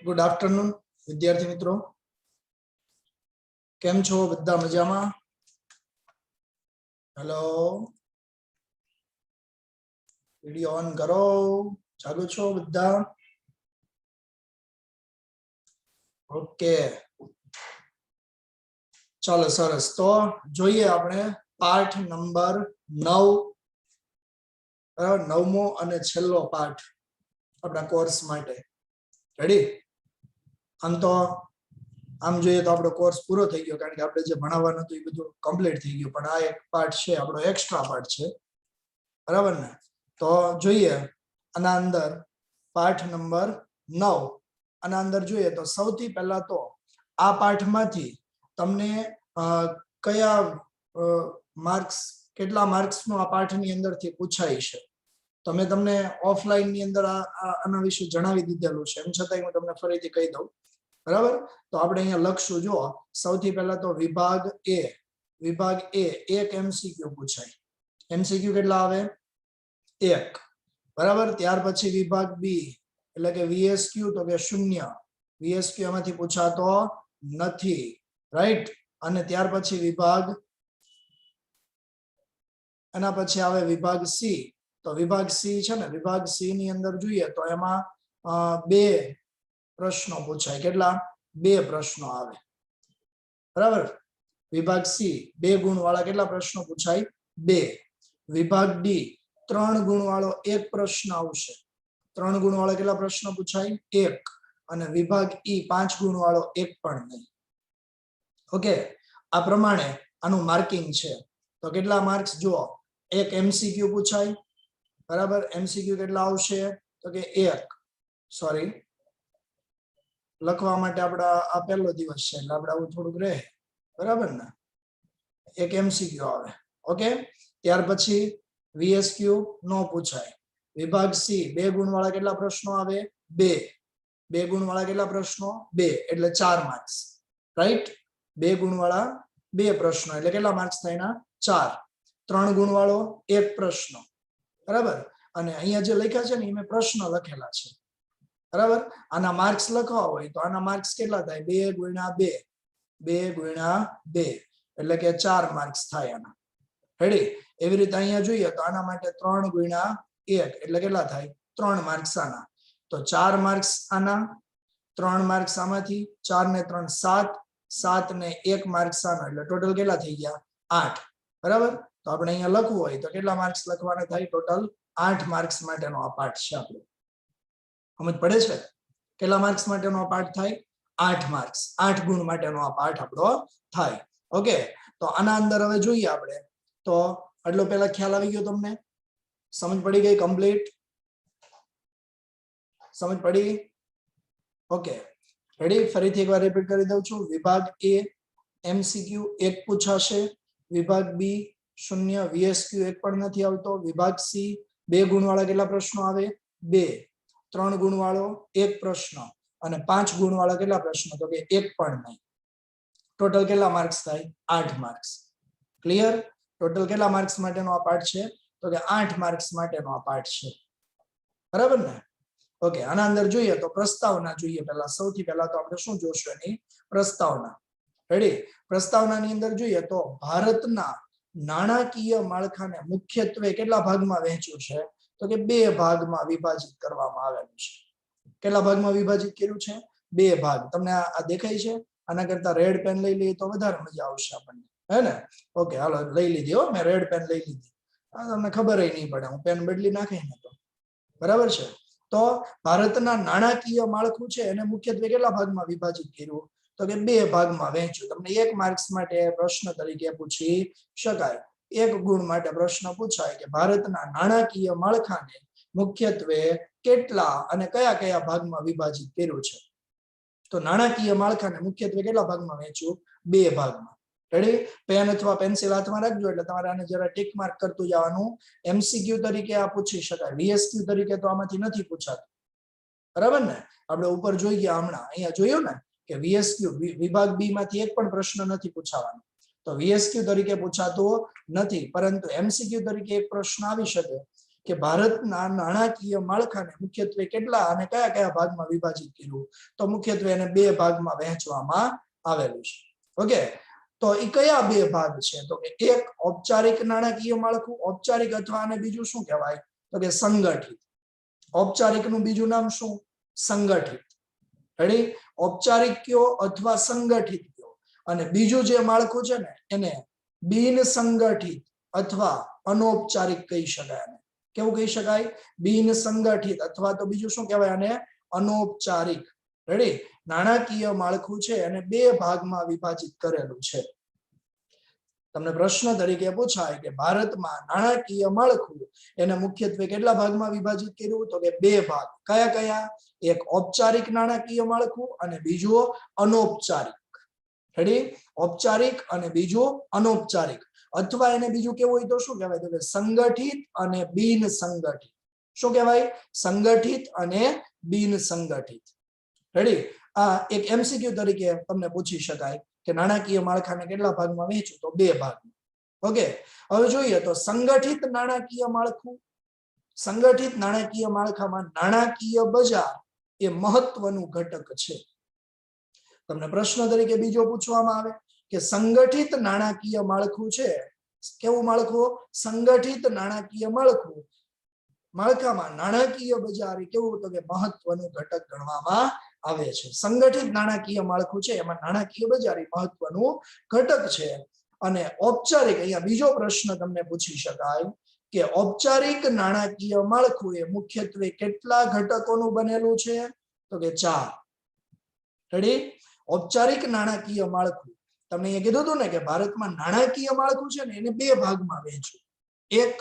Good afternoon વિદ્યાર્થી મિત્રો, કેમ છો? બધા મજામાં? હેલો, વિડિયો ઓન કરો. જાગો છો બધા? ઓકે, ચાલો સરસ. તો જોઈએ આપણે પાઠ નંબર 9, બરાબર, 9મો અને છેલ્લો પાઠ આપણા કોર્સ માટે. રેડી? આમ તો આમ જોઈએ તો આપણો કોર્સ પૂરો થઈ ગયો, કારણ કે આપણે જે ભણાવવાનું હતું એ બધું કમ્પ્લીટ થઈ ગયું, પણ આ એક પાઠ છે, આપણો એક્સ્ટ્રા પાઠ છે, બરાબર ને? તો જોઈએ આના અંદર પાઠ નંબર 9 આના અંદર જોઈએ તો સૌથી પહેલા તો આ પાઠમાંથી તમને કયા માર્ક્સ, કેટલા માર્ક્સનો આ પાઠની અંદરથી પૂછાય છે, તો મેં તમને ઓફલાઈન ની અંદર આના વિશે જણાવી દીધેલું છે, એમ છતાંય હું તમને ફરીથી કહી દઉં, બરાબર? તો આપણે અહીંયા લખશું. જો સૌથી પહેલા તો વિભાગ એ એક MCQ પૂછાય. MCQ કેટલા આવે? 1, બરાબર. ત્યાર પછી વિભાગ બી એટલે કે VSQ, તો કે 0. VSQ એમાંથી પૂછાતો નથી, રાઈટ? અને ત્યાર પછી એના પછી આવે વિભાગ સી. તો વિભાગ સી છે ને, વિભાગ સી ની અંદર જોઈએ તો એમાં 2 પ્રશ્નો પૂછાય. કેટલા? 2 પ્રશ્નો આવે, બરાબર. વિભાગ સી 2 ગુણ વાળા કેટલા પ્રશ્નો પૂછાય? 2. વિભાગ ડી 3 ગુણ વાળો 1 પ્રશ્ન આવશે. 3 ગુણ વાળા કેટલા પ્રશ્નો પૂછાય? 1. અને વિભાગ ઈ 5 ગુણ વાળો 1 પણ નહીં. ઓકે, આ પ્રમાણે આનું માર્કિંગ છે. તો કેટલા માર્ક્સ જુઓ? 1 MCQ પૂછાય, બરાબર. MCQ કેટલા આવશે? તો કે 1. સોરી, લખવા માટે આપડા આ પહેલો દિવસ છે એટલે આપણે આવું થોડુંક રહે, બરાબર ને? 1 MCQ આવે. ઓકે, ત્યાર પછી VSQ નો પૂછાય. વિભાગ સી 2 ગુણ વાળા કેટલા પ્રશ્નો આવે? 2. 2 ગુણ વાળા કેટલા પ્રશ્નો? 2, એટલે 4 માર્ક્સ, રાઈટ? 2 ગુણ વાળા 2 પ્રશ્નો એટલે કેટલા માર્ક્સ થાય એના? 4. 3 ગુણ વાળો 1 પ્રશ્ન, બરાબર. અને અહીંયા જે લખ્યા છે ને એ મેં પ્રશ્ન લખેલા છે, બરાબર. આના માર્ક્સ લખવા હોય તો આના માર્ક્સ કેટલા થાય? 2 ગુણ્યા 2, 2 ગુણ્યા 2 એટલે કે 4 માર્ક્સ થાય આના. રેડી? એવી રીતે અહીંયા જોઈએ તો આના માટે 3 ગુણ્યા 1 એટલે કેટલા થાય? 3 માર્ક્સ આના. તો 4 માર્ક્સ આના, 3 માર્ક્સ આમાંથી, 4 ને 3 7, 7 ને 1 માર્ક્સ આનો, એટલે ટોટલ કેટલા થઈ ગયા? 8, બરાબર. તો આપણે અહીંયા લખવું હોય તો કેટલા માર્ક્સ લખવાના થાય? ટોટલ 8 માર્ક્સ માટેનો આ પાઠ છે આપણો. સમજ પડે છે? કેટલા માર્ક્સ માટેનો આ પાઠ થાય? 8 માર્ક્સ, 8 ગુણ માટેનો આ પાઠ આપણો થાય. ઓકે, તો આના અંદર હવે જોઈએ આપણે તો આટલો પહેલા ખ્યાલ આવી ગયો તમને? સમજ પડી ગઈ? કમ્પ્લીટ સમજ પડી? Okay, ready? ફરીથી એકવાર રિપીટ કરી દઉં છું. વિભાગ એ MCQ 1 પૂછાશે. વિભાગ બી 0, VSQ 1 પણ નથી આવતો. વિભાગ સી 2 ગુણ વાળા કેટલા પ્રશ્નો આવે? 2. 3 ગુણ વાળો 1 પ્રશ્ન અને 5 ગુણ વાળા કેટલા પ્રશ્નો? તો કે 1 પણ નહીં. ટોટલ કેટલા માર્ક્સ થાય? 8 માર્ક્સ. ક્લિયર? ટોટલ કેટલા માર્ક્સ માટેનો આ પાઠ છે? તો કે 8 માર્ક્સ માટેનો આ પાઠ છે, બરાબર ને? ઓકે, આના અંદર જોઈએ તો પ્રસ્તાવના જોઈએ. પહેલા સૌથી પહેલા તો આપણે શું જોશું? એની પ્રસ્તાવના. રેડી? પ્રસ્તાવનાની અંદર જોઈએ તો ભારતના નાણાકીય માળખાને મુખ્યત્વે કેટલા ભાગમાં વહેંચ્યું છે? તો કે 2 ભાગમાં વિભાજિત કરવામાં આવેલું છે. કેટલા ભાગમાં વિભાજિત કર્યું છે? 2 ભાગ. તમને આ દેખાય છે? આના કરતા રેડ પેન લઈ લઈએ તો વધારે મજા આવશે આપણને, હે ને? ઓકે, હાલો, લઈ લીધી હો, મેં રેડ પેન લઈ લીધી. તમને ખબર નહીં પડે, હું પેન બદલી નાખી ને તો, બરાબર છે? તો ભારતના નાણાકીય માળખું છે એને મુખ્યત્વે કેટલા ભાગમાં વિભાજિત કર્યું? તો કે 2 ભાગમાં વહેંચ્યું. તમને 1 માર્ક્સ માટે પ્રશ્ન તરીકે પૂછી શકાય. 1 ગુણ માટે પ્રશ્ન પૂછાય કે ભારતના નાણાકીય માળખાને મુખ્યત્વે કેટલા અને કયા કયા ભાગમાં વિભાજિત કર્યું છે? તો નાણાકીય માળખાને મુખ્યત્વે કેટલા ભાગમાં વહેંચ્યું? 2 ભાગમાં. રેડી? પેન અથવા પેન્સિલ હાથમાં રાખજો એટલે તમારે આને જરા ટિક માર્ક કરતું જવાનું. MCQ તરીકે આ પૂછી શકાય. VSQ તરીકે તો આમાંથી નથી પૂછાતું, બરાબર ને? આપણે ઉપર જોઈ ગયા હમણાં, અહીંયા જોયું ને કે VSQ વિભાગ બી માંથી 1 પણ પ્રશ્ન નથી પૂછાવાનો, તો VSQ તરીકે પૂછાતો નથી. પરંતુ MCQ તરીકે એક પ્રશ્ન આવી શકે કે ભારતના નાણાકીય માળખાને મુખ્યત્વે કેટલા અને કયા કયા ભાગમાં વિભાજિત કર્યું? તો મુખ્યત્વે એને બે ભાગમાં વહેંચવામાં આવેલું છે. ઓકે, તો એ કયા બે ભાગ છે? તો કે એક ઔપચારિક નાણાકીય માળખું, ઔપચારિક અથવા અને બીજું શું કહેવાય? તો કે સંગઠિત. ઔપચારિક નું બીજું નામ શું? સંગઠિત. રેડી? ઔપચારિક કયો અથવા સંગઠિત કયો, અને બીજું જે માળખું છે ને એને બિન સંગઠિત અથવા અનૌપચારિક કહી શકાય. કેવું કહી શકાય? બિન સંગઠિત અથવા તો બીજું શું કહેવાય? આને અનૌપચારિક. રેડી? નાણાકીય માળખું છે અને બે ભાગમાં વિભાજિત કરેલું છે. તમને પ્રશ્ન તરીકે પૂછાય કે ભારતમાં નાણાકીય માળખું એને મુખ્યત્વે કેટલા ભાગમાં વિભાજિત કર્યું? તો કે બે ભાગ. કયા કયા? એક ઔપચારિક નાણાકીય માળખું અને બીજું અનૌપચારિક. રેડી? ઔપચારિક અને બીજું અનૌપચારિક. અથવા એને બીજું કેવું હોય તો શું કહેવાય? તો કે સંગઠિત અને બિન સંગઠિત. શું કહેવાય? સંગઠિત અને બિન સંગઠિત. રેડી? આ એક એમસીક્યુ તરીકે તમને પૂછી શકાય કે નાણાકીય માળખાને કેટલા ભાગમાં વહેંચ્યું? તો બે ભાગમાં. ઓકે, હવે જોઈએ તો સંગઠિત નાણાકીય માળખું. સંગઠિત નાણાકીય માળખામાં નાણાકીય બજાર એ મહત્વનું ઘટક છે. તમને પ્રશ્ન તરીકે બીજો પૂછવામાં આવે કે સંગઠિત નાણાકીય માળખું છે. કેવું માળખું? સંગઠિત નાણાકીય માળખું. માળખામાં નાણાકીય બજાર કેવું? તો કે મહત્વનું ઘટક ગણવામાં આવે છે. સંગઠિત નાણાકીય માળખું છે એમાં નાણાકીય બજાર એ મહત્વનું ઘટક છે. અને ઔપચારિક, અહીંયા બીજો પ્રશ્ન તમને પૂછી શકાય કે ઔપચારિક નાણાકીય માળખું એ મુખ્યત્વે કેટલા ઘટકોનું બનેલું છે? તો કે 4. રેડી? ઔપચારિક નાણાકીય માળખું, તમને અહીંયા કીધું હતું ને કે ભારતમાં નાણાકીય માળખું છે ને એને બે ભાગમાં વહેંચ્યું. એક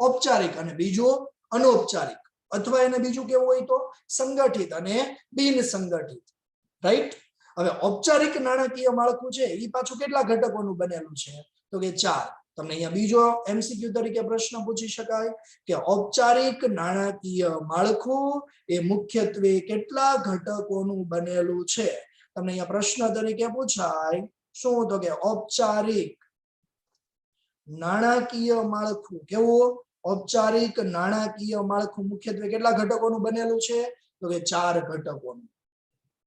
ઔપચારિક અને બીજું અનૌપચારિક, અથવા એને બીજું કેવું હોય તો સંગઠિત અને બિન સંગઠિત. રાઈટ? હવે ઔપચારિક નાણાકીય માળખું છે એ પાછું કેટલા ઘટકોનું બનેલું છે? તો કે 4. તમને અહીંયા બીજો એમસીક્યુ તરીકે પ્રશ્ન પૂછી શકાય કે ઔપચારિક નાણાકીય માળખું એ મુખ્યત્વે કેટલા ઘટકોનું બનેલું છે? તમને અહીંયા પ્રશ્ન તરીકે પૂછાય શું? તો કે ઔપચારિક નાણાકીય માળખું. કેવું? ઔપચારિક નાણાકીય માળખું મુખ્યત્વે કેટલા ઘટકોનું બનેલું છે? તો કે 4 ઘટકોનું.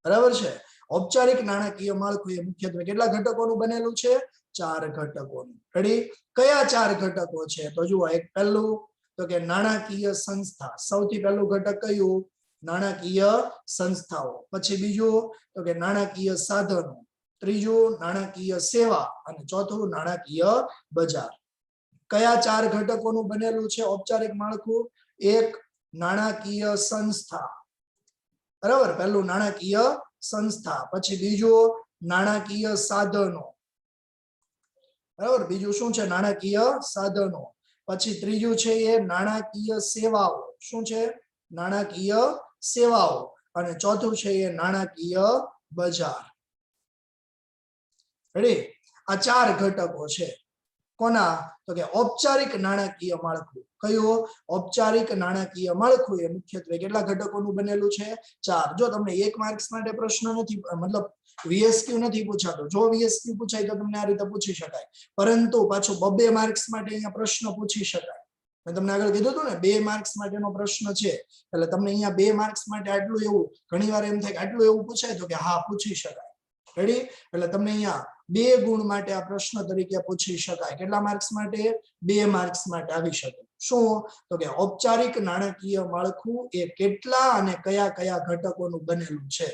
બરાબર છે? ઔપચારિક નાણાકીય માળખું એ મુખ્યત્વે કેટલા ઘટકોનું બનેલું છે? 4 ઘટકોનું. રેડી? કયા 4 ઘટકો છે? તો જુઓ, એક પહેલું તો કે નાણાકીય સંસ્થા. સૌથી પહેલું ઘટક કયું? નાણાકીય સંસ્થાઓ. પછી બીજું તો કે નાણાકીય સાધનો. ત્રીજું નાણાકીય સેવા. અને ચોથું નાણાકીય બજાર. કયા 4 ઘટકોનું બનેલું છે ઔપચારિક માળખું? એક નાણાકીય સંસ્થા. બરાબર? પહેલું નાણાકીય સંસ્થા, પછી બીજું નાણાકીય સાધનો. બરાબર? બીજું શું છે? નાણાકીય સાધનો. પછી ત્રીજું છે એ નાણાકીય સેવાઓ. શું છે? નાણાકીય સેવાઓ. અને ચોથું છે એ નાણાકીય બજાર. રેડી? આ 4 ઘટકો છે. કોના? તો કે ઔપચારિક નાણાકીય માળખું. કયું? ઔપચારિક નાણાકીય માળખું એ મુખ્યત્વે કેટલા ઘટકોનું બનેલું છે? 4. જો તમને 1 માર્ક્સ માટે પ્રશ્ન નથી, મતલબ વીએસક્યુ નથી પૂછાતો. જો વીએસક્યુ પૂછાય તો તમને આ રીતે પૂછી શકાય, પરંતુ પાછું 2 માર્ક્સ માટે અહીંયા પ્રશ્ન પૂછી શકાય. મેં તમને આગળ કીધું હતું ને 2 માર્ક્સ માટેનો પ્રશ્ન છે, એટલે તમને અહીંયા 2 માર્ક્સ માટે આટલું એવું ઘણીવાર એમ થાય કે આટલું એવું પૂછાય તો કે હા પૂછી શકાય. રેડી? એટલે તમને અહીંયા 2 ગુણ માટે આ પ્રશ્ન તરીકે પૂછી શકાય. કેટલા માર્ક્સ માટે? 2 માર્ક્સ માટે આવી શકે. શું? તો કે ઔપચારિક નાણાકીય માળખું એ કેટલા અને કયા કયા ઘટકોનું બનેલું છે?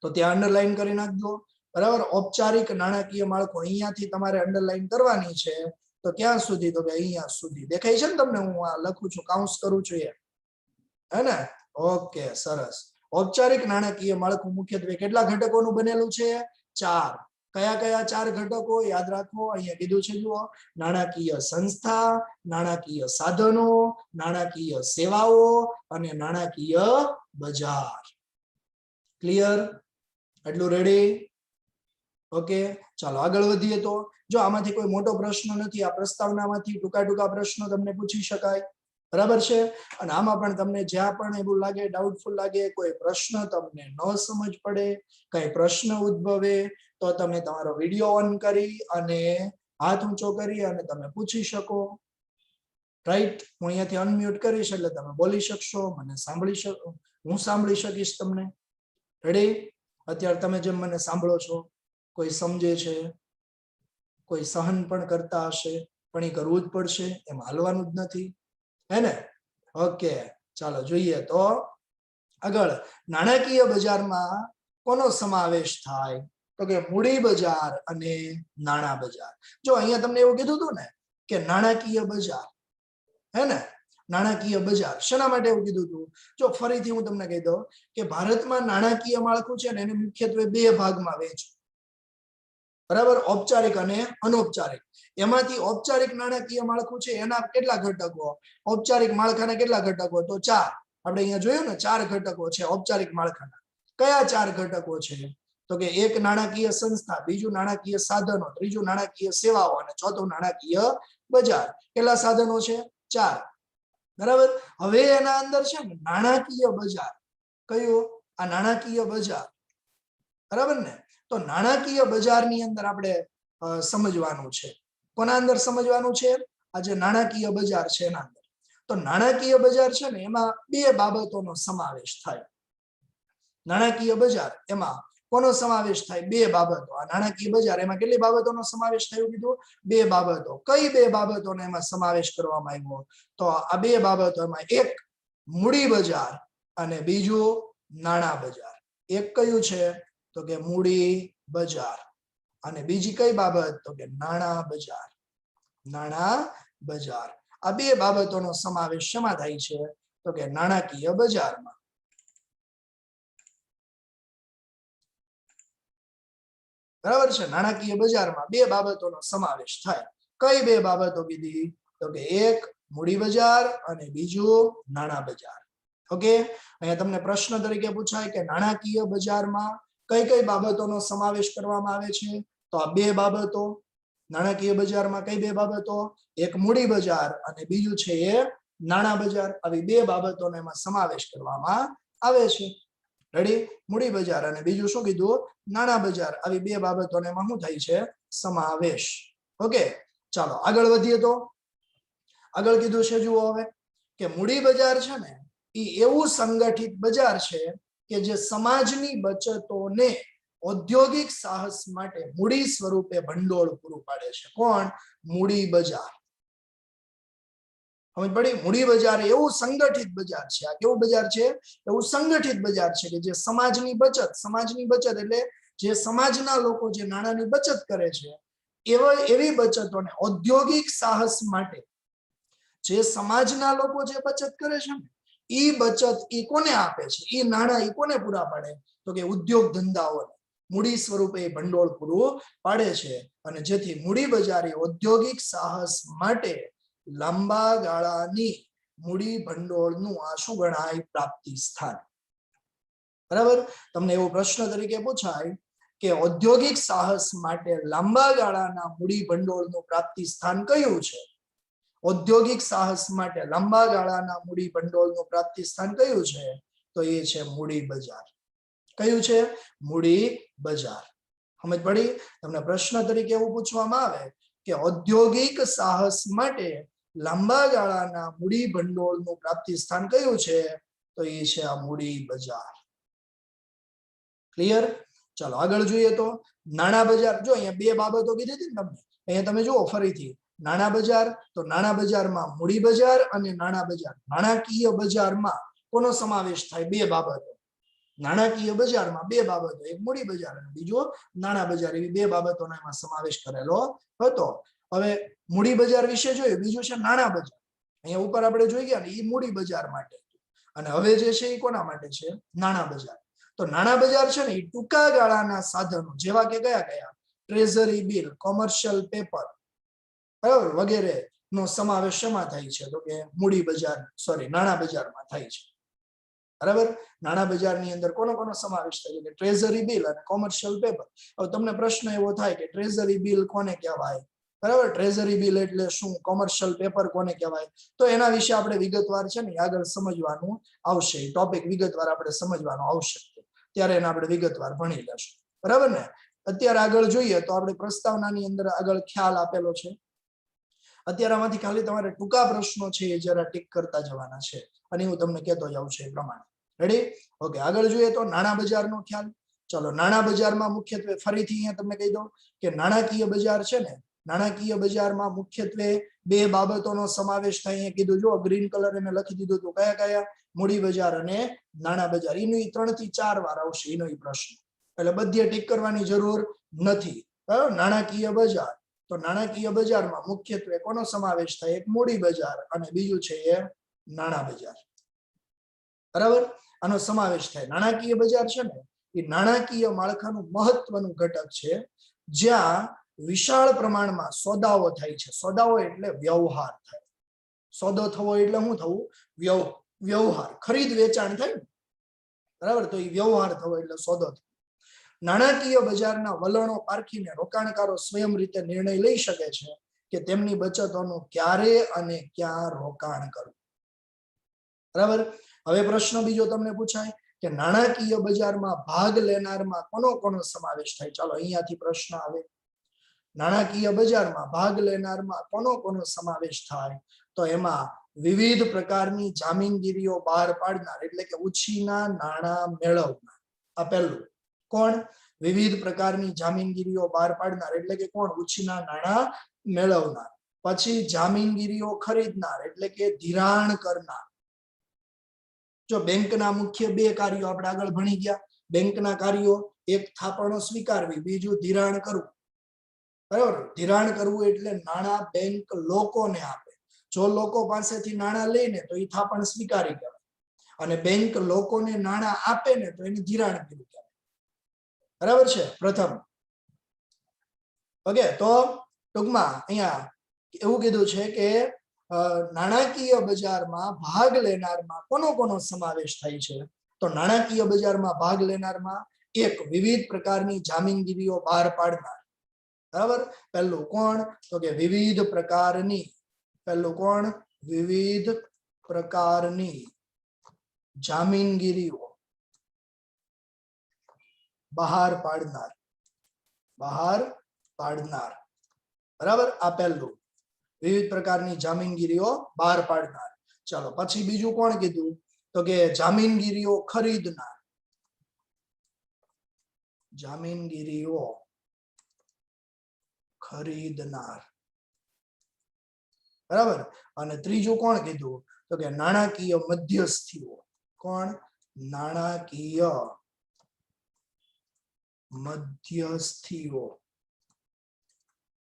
તો ત્યાં અંડરલાઈન કરી નાખજો. બરાબર? ઔપચારિક નાણાકીય માળખું અહીંયાથી તમારે અંડરલાઈન કરવાની છે. તો ક્યાં સુધી? તો કે અહીંયા સુધી. દેખાય છે ને તમને? હું આ લખું છું, કાઉન્સ કરું છું એ. હે ને? ઓકે, સરસ. ઔપચારિક નાણાકીય માળખું મુખ્યત્વે કેટલા ઘટકોનું બનેલું છે? 4. કયા કયા 4 ઘટકો? યાદ રાખો, અહીંયા કીધું છે જુઓ, નાણાકીય સંસ્થા, નાણાકીય સાધનો, નાણાકીય સેવાઓ અને નાણાકીય બજાર. ક્લિયર? એટલું રેડી? ઓકે, ચાલો આગળ વધીએ. તો જો આમાંથી કોઈ મોટો પ્રશ્ન નથી, આ પ્રસ્તાવનામાંથી ટૂંકા પ્રશ્નો તમને પૂછી શકાય. બરાબર છે? અને આમાં પણ તમને જ્યાં પણ એવું લાગે, ડાઉટફુલ લાગે, કોઈ પ્રશ્ન તમને ન સમજ પડે, કઈ પ્રશ્ન ઉદ્ભવે, તો તમે તમારો વિડીયો ઓન કરી અને હાથ ઊંચો કરી અને તમે પૂછી શકો. રાઈટ, હું અહીંયાથી અનમ્યુટ કરીશ એટલે તમે બોલી શકશો, મને સાંભળી શકો, હું સાંભળી શકીશ તમને. રેડી? અત્યારે તમે જેમ મને સાંભળો છો, કોઈ સમજે છે, કોઈ સહન પણ કરતા હશે, પણ એ કરવું જ પડશે, એમ હાલવાનું જ નથી, હે ને? ઓકે, ચાલો જોઈએ તો આગળ. નાણાકીય બજારમાં કોનો સમાવેશ થાય? તો કે મૂડી બજાર અને નાણાં બજાર. જો અહીંયા તમને એવું કીધું હતું ને કે નાણાકીય બજાર, હે ને? નાણાકીય બજાર શેના માટે એવું કીધું હતું? જો ફરીથી હું તમને કહી દઉં કે ભારતમાં નાણાકીય માળખું છે ને એને મુખ્યત્વે બે ભાગમાં વહેંચ્યું, બરાબર? ઔપચારિક અને અનૌપચારિક. એમાંથી ઔપચારિક નાણાકીય માળખું છે એના કેટલા ઘટકો? ઔપચારિક માળખાના કેટલા ઘટકો? તો 4. આપણે અહીંયા જોયું ને 4 ઘટકો છે ઔપચારિક માળખાના. કયા 4 ઘટકો છે? તો કે એક નાણાકીય સંસ્થા, બીજું નાણાકીય સાધનો, ત્રીજું નાણાકીય સેવાઓ અને ચોથું નાણાકીય બજાર. કેટલા સાધનો છે? 4. બરાબર? હવે એના અંદર છે ને નાણાકીય બજાર. કયું? આ નાણાકીય બજાર. બરાબર ને? તો નાણાકીય બજારની અંદર આપણે સમજવાનું છે. કોના અંદર સમજવાનું છે? આ જે નાણાકીય બજાર છે એના અંદર. તો નાણાકીય બજાર છે ને એમાં બે બાબતોનો સમાવેશ થાય. નાણાકીય બજાર એમાં કોનો સમાવેશ થાય? બે બાબતો. આ નાણાકીય બજાર એમાં કેટલી બાબતોનો સમાવેશ થયો કીધું? બે બાબતો. કઈ બે બાબતોનો એમાં સમાવેશ કરવામાં આવ્યો? તો આ બે બાબતોમાં એક મૂડી બજાર અને બીજું નાણાં બજાર. એક કયું છે? તો કે મૂડી બજાર અને બીજી કઈ બાબત? તો કે નાણાં બજાર. નાણાં બજાર. આ બે બાબતોનો સમાવેશ શેમાં થાય છે? તો કે નાણાકીય બજારમાં. બરાબર છે? નાણાકીય બજારમાં બે બાબતોનો સમાવેશ થાય. કઈ બે બાબતો કીધી? તો કે એક મૂડી બજાર અને બીજું નાણાં બજાર. ઓકે, અહીંયા તમને પ્રશ્ન તરીકે પૂછાય કે નાણાકીય બજારમાં કઈ કઈ બાબતોનો સમાવેશ કરવામાં આવે છે? તો આ બે બાબતો. નાણાકીય બજારમાં કઈ બે બાબતો? એક મૂડી બજાર અને બીજું છે એ નાણાં બજાર. આવી બે બાબતોનો એમાં સમાવેશ કરવામાં આવે છે. રેડી? મૂડી બજાર અને બીજું શું કીધું? નાણાં બજાર. આવી બે બાબતોને એમાં શું થાય છે? સમાવેશ. ઓકે, ચાલો આગળ વધીએ. તો આગળ કીધું છે, જુઓ હવે કે મૂડી બજાર છે ને એ એવું સંગઠિત બજાર છે કે જે સમાજની બચતોને ઔદ્યોગિક સાહસ માટે મૂડી સ્વરૂપે ભંડોળ પૂરું પાડે છે. કોણ? મૂડી બજાર. સમજ પડી? મૂડી બજાર એવું સંગઠિત બજાર છે. આ કેવું બજાર છે? એવું સંગઠિત બજાર છે કે જે સમાજની બચત એટલે જે સમાજના લોકો જે નાણાંની બચત કરે છે એવી બચતોને ઔદ્યોગિક સાહસ માટે જે સમાજના લોકો જે બચત કરે છે ને એ બચત એ કોને આપે છે? એ નાણાં એ કોને પૂરા પાડે? તો કે ઉદ્યોગ ધંધાઓને મૂડી સ્વરૂપે ભંડોળ પૂરું પાડે છે. અને જેથી મૂડી બજાર એ ઔદ્યોગિક સાહસ માટે લાંબા ગાળાની મૂડી ભંડોળનું આ શું ગણાય? પ્રાપ્તિ સ્થાન. બરાબર? તમને એવો પ્રશ્ન તરીકે પૂછાય કે ઔદ્યોગિક સાહસ માટે લાંબા ગાળાના મૂડી ભંડોળનું પ્રાપ્તિ સ્થાન કયું છે? ઔદ્યોગિક સાહસ માટે લાંબા ગાળાના મૂડી ભંડોળનું પ્રાપ્તિ સ્થાન કયું છે? તો એ છે મૂડી બજાર. કયું છે? મૂડી બજાર. સમજ પડી? તમને પ્રશ્ન તરીકે એવું પૂછવામાં આવે કે ઔદ્યોગિક સાહસ માટે લાંબા ગાળાના મૂડી ભંડોળનું પ્રાપ્તિ સ્થાન કયું છે? તો એ છે આ મૂડી બજાર. ક્લિયર? ચાલો આગળ જોઈએ. તો નાણાં બજાર. જો અહીંયા બે બાબતો કીધી હતી ને તમને, અહીંયા તમે જુઓ ફરીથી નાણાં બજાર. તો નાણાં બજારમાં મૂડી બજાર અને નાણાં બજાર. નાણાકીય બજારમાં કોનો સમાવેશ થાય? બે બાબતો. નાણાકીય બજારમાં બે બાબતો, એક મૂડી બજાર અને બીજો નાણાં બજાર. એવી બે બાબતોનો એમાં સમાવેશ કરેલો હતો. હવે મૂડી બજાર વિશે જોયું, બીજું છે નાણાં બજાર. અહીંયા ઉપર આપણે જોઈ ગયા ને એ મૂડી બજાર માટે, અને હવે જે છે એ કોના માટે છે? નાણાં બજાર. તો નાણાં બજાર છે ને એ ટૂંકા ગાળાના સાધનો જેવા કે કયા કયા? ટ્રેઝરી બિલ, કોમર્શિયલ પેપર, બરાબર, વગેરે નો સમાવેશ શેમાં થાય છે? તો કે મૂડી બજાર નાણાં બજારમાં થાય છે. બરાબર? નાણાં બજારની અંદર કોનો સમાવેશ થાય છે? ટ્રેઝરી બિલ અને કોમર્શિયલ પેપર. હવે તમને પ્રશ્ન એવો થાય કે ટ્રેઝરી બિલ કોને કહેવાય? બરાબર, ટ્રેઝરી બિલ એટલે શું? કોમર્શિયલ પેપર કોને કહેવાય? તો એના વિશે આપણે વિગતવાર છે ને આગળ સમજવાનું આવશે. ટોપિક વિગતવાર આપણે સમજવાનો આવશે, ત્યારે એને આપણે વિગતવાર ભણી લેશું. બરાબર ને? અત્યારે આગળ જોઈએ તો આપણે પ્રસ્તાવનાની અંદર આગળ ખ્યાલ આપેલો છે. અત્યારે આમાંથી ખાલી તમારે ટૂંકા પ્રશ્નો છે એ જરા ટીક કરતા જવાના છે અને હું તમને કહેતો જાઉં છું એ પ્રમાણે. રેડી? ઓકે, આગળ જોઈએ તો નાણાં બજારનો ખ્યાલ. ચલો, નાણાં બજારમાં મુખ્યત્વે ફરીથી અહીંયા તમને કહી દઉં કે નાણાકીય બજાર છે ને, નાણાકીય બજારમાં મુખ્યત્વે બે બાબતોનો સમાવેશ થાય. અહીંયા કીધું જો ગ્રીન કલર મેં લખી દીધું હતું, કયા કયા? મૂડી બજાર અને નાણાં બજાર. એનું 3 થી 4 વાર આવશે એનો પ્રશ્ન, એટલે બધે ટીક કરવાની જરૂર નથી. નાણાકીય બજાર, તો નાણાકીય બજારમાં મુખ્યત્વે કોનો સમાવેશ થાય? એક મૂડી બજાર અને બીજું છે એ નાણાં બજાર. બરાબર, આનો સમાવેશ થાય. નાણાકીય બજાર છે ને એ નાણાકીય માળખાનું મહત્વનું ઘટક છે, જ્યાં વિશાળ પ્રમાણમાં સોદાઓ થાય છે. સોદાઓ એટલે વ્યવહાર થાય. સોદો થવો એટલે શું થવું? વ્યવહાર, ખરીદ વેચાણ થાય ને, બરાબર? તો એ વ્યવહાર થવો એટલે સોદો થવો. નાણાકીય બજારના વલણો પારખીને રોકાણકારો સ્વયં રીતે નિર્ણય લઈ શકે છે કે તેમની બચતોનું ક્યારે અને ક્યાં રોકાણ કરવું. બરાબર. હવે પ્રશ્ન બીજો તમને પૂછાય કે નાણાકીય બજારમાં ભાગ લેનારમાં કોનો સમાવેશ થાય? ચાલો, અહીંયાથી પ્રશ્ન આવે. નાણાકીય બજારમાં ભાગ લેનારમાં કોનો સમાવેશ થાય? તો એમાં વિવિધ પ્રકારની જામીનગીરીઓ બહાર પાડનાર એટલે કે ઉછીના નાણાં મેળવનાર. આ પહેલું. કોણ? વિવિધ પ્રકારની જામીનગીરીઓ બહાર પાડનાર એટલે કે કોણ? ઉછીના નાણાં મેળવનાર. પછી જામીનગીરીઓ ખરીદનાર એટલે કે ધિરાણ કરનાર. જો બેંકના મુખ્ય બે કાર્યો આપણે આગળ ભણી ગયા. બેંકના કાર્યો, એક થાપણો સ્વીકારવી, બીજું ધિરાણ કરવું. બરાબર? ધિરાણ કરવું એટલે નાણાં બેંક લોકોને આપે. જો લોકો પાસેથી નાણાં લઈને તો એ થાપણ સ્વીકારી કહેવાય, અને બેંક લોકોને નાણાં આપે ને તો એને ધિરાણ કર્યું કહેવાય. બરાબર છે? પ્રથમ. ઓકે, તો ટૂંકમાં અહીંયા એવું કીધું છે કે નાણાકીય બજારમાં ભાગ લેનારમાં કોનો સમાવેશ થાય છે? તો નાણાકીય બજારમાં ભાગ લેનારમાં એક, વિવિધ પ્રકારની જામીનગીરીઓ બહાર પાડનાર. બરાબર? પહેલું કોણ? તો કે વિવિધ પ્રકારની. પહેલું કોણ? વિવિધ પ્રકારની જામીનગીરીઓ બહાર પાડનાર. બરાબર? આ પહેલું, વિવિધ પ્રકારની જામીનગીરીઓ બહાર પાડનાર. ચાલો, પછી બીજું કોણ કીધું? તો કે જામીનગીરીઓ ખરીદનાર. જામીનગીરીઓ ખરીદનાર. બરાબર? અને ત્રીજું કોણ કીધું? તો કે નાણાકીય મધ્યસ્થીઓ. કોણ? નાણાકીય મધ્યસ્થીઓ.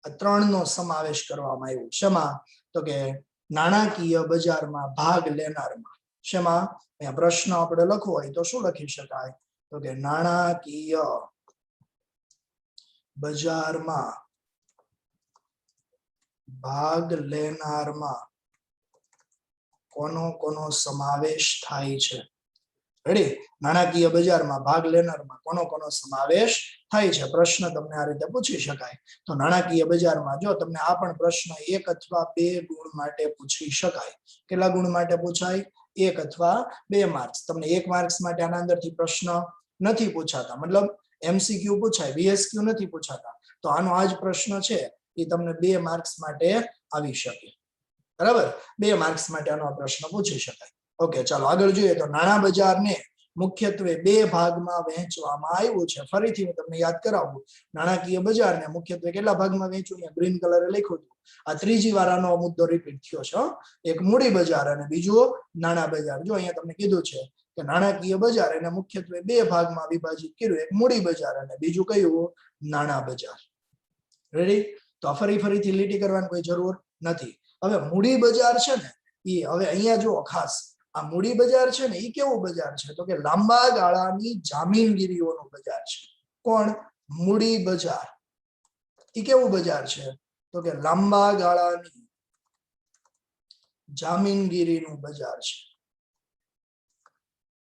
આ ત્રણનો સમાવેશ કરવામાં આવ્યો. શેમાં? તો કે નાણાકીય બજારમાં ભાગ લેનારમાં. શેમાં? અહીંયા પ્રશ્ન આપણે લખવો હોય તો શું લખી શકાય? તો કે નાણાકીય બજારમાં ભાગ લેનારમાં કોનો સમાવેશ થાય છે? રેડી? નાણાકીય બજારમાં ભાગ લેનારમાં કોનો સમાવેશ થાય છે? પ્રશ્ન તમને આ રીતે પૂછી શકાય. તો નાણાકીય બજારમાં જો તમને આ પણ પ્રશ્ન 1 અથવા 2 ગુણ માટે પૂછી શકાય. કેટલા ગુણ માટે પૂછાય? 1 અથવા 2 માર્ક્સ. તમને 1 માર્ક્સ માટે આના અંદરથી પ્રશ્ન નથી પૂછાતા, મતલબ MCQ પૂછાય, VSQ નથી પૂછાતા. તો આનો આ જ પ્રશ્ન છે એ તમને 2 માર્ક્સ માટે આવી શકે. બરાબર? 2 માર્ક્સ માટે આનો પ્રશ્ન પૂછી શકાય. ઓકે, ચાલો આગળ જોઈએ તો નાણાં બજારને મુખ્યત્વે 2 ભાગમાં વહેંચવામાં આવ્યું છે. ફરીથી હું તમને યાદ કરાવું. નાણાકીય બજારને મુખ્યત્વે કેટલા ભાગમાં વહેંચ્યું? અહીંયા ગ્રીન કલરે લખ્યું હતું. આ ત્રીજી વાર આનો મુદ્દો રિપીટ થયો છે. એક મૂડી બજાર અને બીજું નાણાં બજાર. જો અહીંયા તમને કીધું છે કે નાણાકીય બજાર એને મુખ્યત્વે 2 ભાગમાં વિભાજિત કર્યું. એક મૂડી બજાર અને બીજું કયું? નાણાં બજાર. રેડી? તો ફરીથી લીટી કરવાની કોઈ જરૂર નથી. હવે મૂડી બજાર છે ને એ, હવે અહીંયા જો ખાસ આ મૂડી બજાર છે ને એ કેવું બજાર છે? તો કે લાંબા ગાળાની જામીનગીરીઓનું બજાર છે. કોણ? મૂડી બજાર. એ કેવું બજાર છે? તો કે લાંબા ગાળાની જામીનગીરીનું બજાર છે.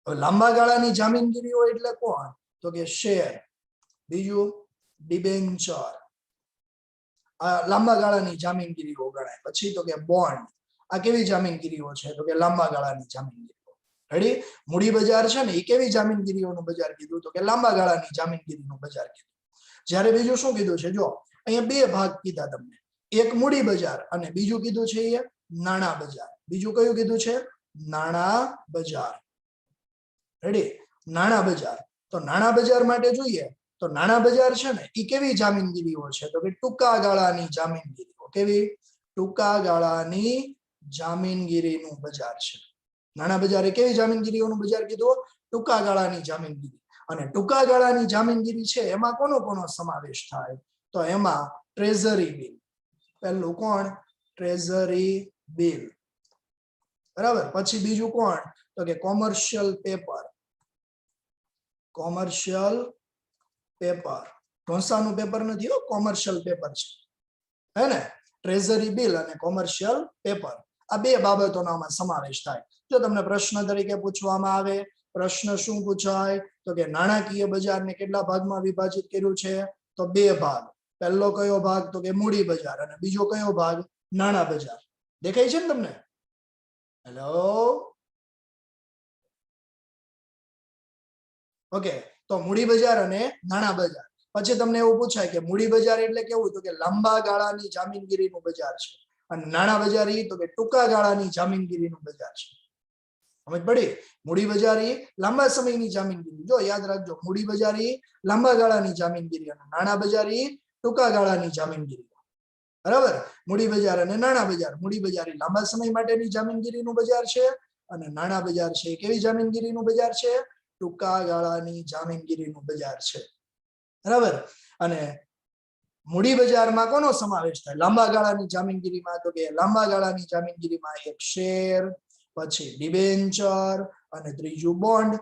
હવે લાંબા ગાળાની જામીનગીરીઓ એટલે કોણ? તો કે શેર, બીજું ડિબેન્ચર. આ લાંબા ગાળાની જામીનગીરીઓ ગણાય. પછી તો કે બોન્ડ. આ કેવી જામીનગીરીઓ છે? તો કે લાંબા ગાળાની જામીનગીરીઓ. રેડી? મૂડી બજાર છે ને એ કેવી જામીનગીરીઓનું બજાર કીધું? તો કે લાંબા ગાળાની જામીનગીરીનું બજાર કીધું. જ્યારે બીજું શું કીધું છે? જો અહીંયા 2 ભાગ કીધા તમને. એક મૂડી બજાર અને બીજું કીધું છે એ નાણાં બજાર. બીજું કયું કીધું છે? નાણાં બજાર. રેડી? નાણાં બજાર. તો નાણાં બજાર માટે જોઈએ તો નાણાં બજાર છે ને એ કેવી જામીનગીરીઓ છે? તો કે ટૂંકા ગાળાની જામીનગીરીઓ. કેવી? ટૂંકા ગાળાની જામીનગીરીનું બજાર છે. નાણાં બજાર એ કેવી જામીનગીરીઓનું બજાર કીધું? ટૂંકા ગાળાની જામીનગીરી. અને ટૂંકા ગાળાની જામીનગીરી છે એમાં કોનો કોનો સમાવેશ થાય? તો એમાં ટ્રેઝરી બિલ. પહેલું કોણ? Treasury bill. બરાબર. પછી બીજું કોણ? તો કે કોમર્શિયલ પેપર. Commercial paper. ઢોસાનું પેપર નથી હો, કોમર્શિયલ પેપર છે. હે ને? ટ્રેઝરી બિલ અને કોમર્શિયલ પેપર. આ બે બાબતોનો આમાં સમાવેશ થાય. જો તમને પ્રશ્ન તરીકે પૂછવામાં આવે, પ્રશ્ન શું પૂછાય? તો કે નાણાકીય બજારને કેટલા ભાગમાં વિભાજિત કર્યું છે? તો બે ભાગ. પહેલો કયો ભાગ? તો કે મૂડી બજાર. અને બીજો કયો ભાગ? નાણાં બજાર. દેખાય છે ને તમને? હેલો? ઓકે. તો મૂડી બજાર અને નાણાં બજાર. પછી તમને એવું પૂછાય કે મૂડી બજાર એટલે કેવું? તો કે લાંબા ગાળાની જામીનગીરીનું બજાર છે. અને નાણાં બજાર ઈ તો કે ટૂંકા ગાળાની જામીનગીરીનું બજાર છે. સમજ પડી? મૂડી બજાર ઈ લાંબા સમયની જામીનગીરી. જો યાદ રાખજો, મૂડી બજાર ઈ લાંબા ગાળાની જામીનગીરી અને નાણાં બજાર ઈ ટૂંકા ગાળાની જામીનગીરી. બરાબર? મૂડી બજાર અને નાણાં બજાર. મૂડી બજાર એ લાંબા સમય માટેની જામીનગીરીનું બજાર છે અને નાણાં બજાર છે કેવી જામીનગીરીનું બજાર છે? ટૂંકા ગાળાની જામીનગીરીનું બજાર છે. બરાબર? અને મૂડી બજારમાં કોનો સમાવેશ થાય? લાંબા ગાળાની જામીનગીરીમાં તો કે લાંબા ગાળાની જામીનગીરીમાં એક શેર, પછી ડિબેન્ચર અને ત્રીજું બોન્ડ.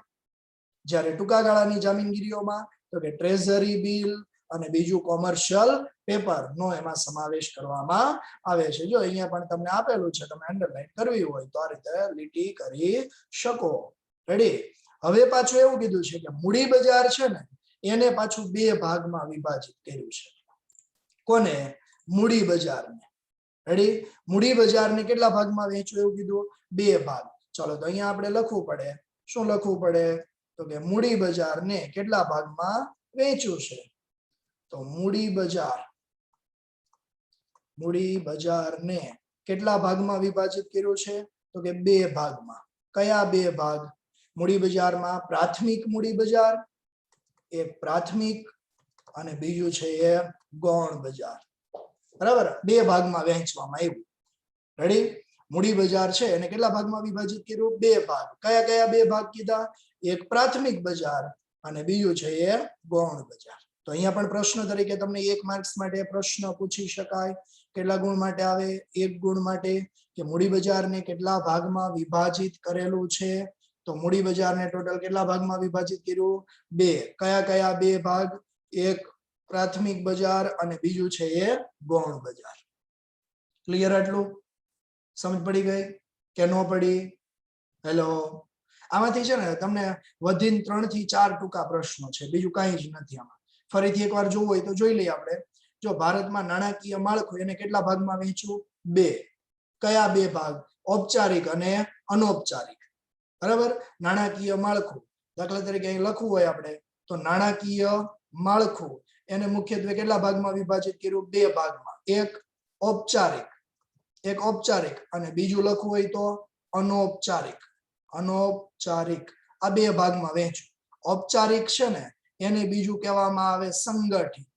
જ્યારે ટૂંકા ગાળાની જામીનગીરીઓમાં તો કે ટ્રેઝરી બિલ અને બીજું કોમર્શિયલ પેપર નો એમાં સમાવેશ કરવામાં આવે છે. જો અહીંયા પણ તમને આપેલું છે, તમે અંડરલાઈન કરવી હોય તો આ રીતે લીટી કરી શકો. રેડી? હવે પાછું એવું કીધું છે કે મૂડી બજાર છે ને એને પાછું બે ભાગમાં વિભાજિત કર્યું છે. કોને? મૂડી બજારને. રેડી? મૂડી બજારને કેટલા ભાગમાં વહેંચ્યું એવું કીધું? બે ભાગ. ચલો તો અહીંયા આપણે લખવું પડે. શું લખવું પડે? તો કે મૂડી બજારને કેટલા ભાગમાં વહેંચ્યું છે? તો મૂડી બજારને કેટલા ભાગમાં વિભાજિત કર્યું છે? તો કે બે ભાગમાં. કયા બે ભાગ? મૂડી બજારમાં પ્રાથમિક મૂડી બજાર, એક પ્રાથમિક, અને બીજું છે એ ગૌણ બજાર. બરાબર? બે ભાગમાં વહેંચવામાં આવ્યું. રેડી? મૂડી બજાર છે એને કેટલા ભાગમાં વિભાજિત કર્યું? બે ભાગ. કયા કયા બે ભાગ કીધા? એક પ્રાથમિક બજાર અને બીજું છે એ ગૌણ બજાર. તો અહીંયા પણ પ્રશ્ન તરીકે તમને 1 માર્ક્સ માટે પ્રશ્ન પૂછી શકાય. કેટલા ગુણ માટે આવે? 1 ગુણ માટે. કે મૂડી બજારને કેટલા ભાગમાં વિભાજિત કરેલું છે? તો મૂડી બજારને ટોટલ કેટલા ભાગમાં વિભાજિત કર્યું? બે. કયા કયા બે ભાગ? એક પ્રાથમિક બજાર અને બીજું છે એ ગૌણ બજાર. ક્લિયર? આટલું સમજ પડી ગઈ કે ન પડી? હેલો? આમાંથી છે ને તમને વધીને 3 થી 4 ટૂંકા પ્રશ્નો છે, બીજું કાંઈ જ નથી આમાં. ફરીથી એકવાર જોવું હોય તો જોઈ લઈએ આપણે. જો ભારતમાં નાણાકીય માળખું એને કેટલા ભાગમાં વહેંચ્યું? બે. કયા બે ભાગ? ઔપચારિક અને અનૌપચારિક. બરાબર? નાણાકીય માળખું દાખલા તરીકે અહીં લખવું હોય આપણે તો નાણાકીય માળખું એને મુખ્યત્વે કેટલા ભાગમાં વિભાજિત કર્યું? બે ભાગમાં. એક ઔપચારિક અને બીજું લખવું હોય તો અનૌપચારિક. આ બે ભાગમાં વહેંચ્યું. ઔપચારિક છે ને એને બીજું કહેવામાં આવે સંગઠિત,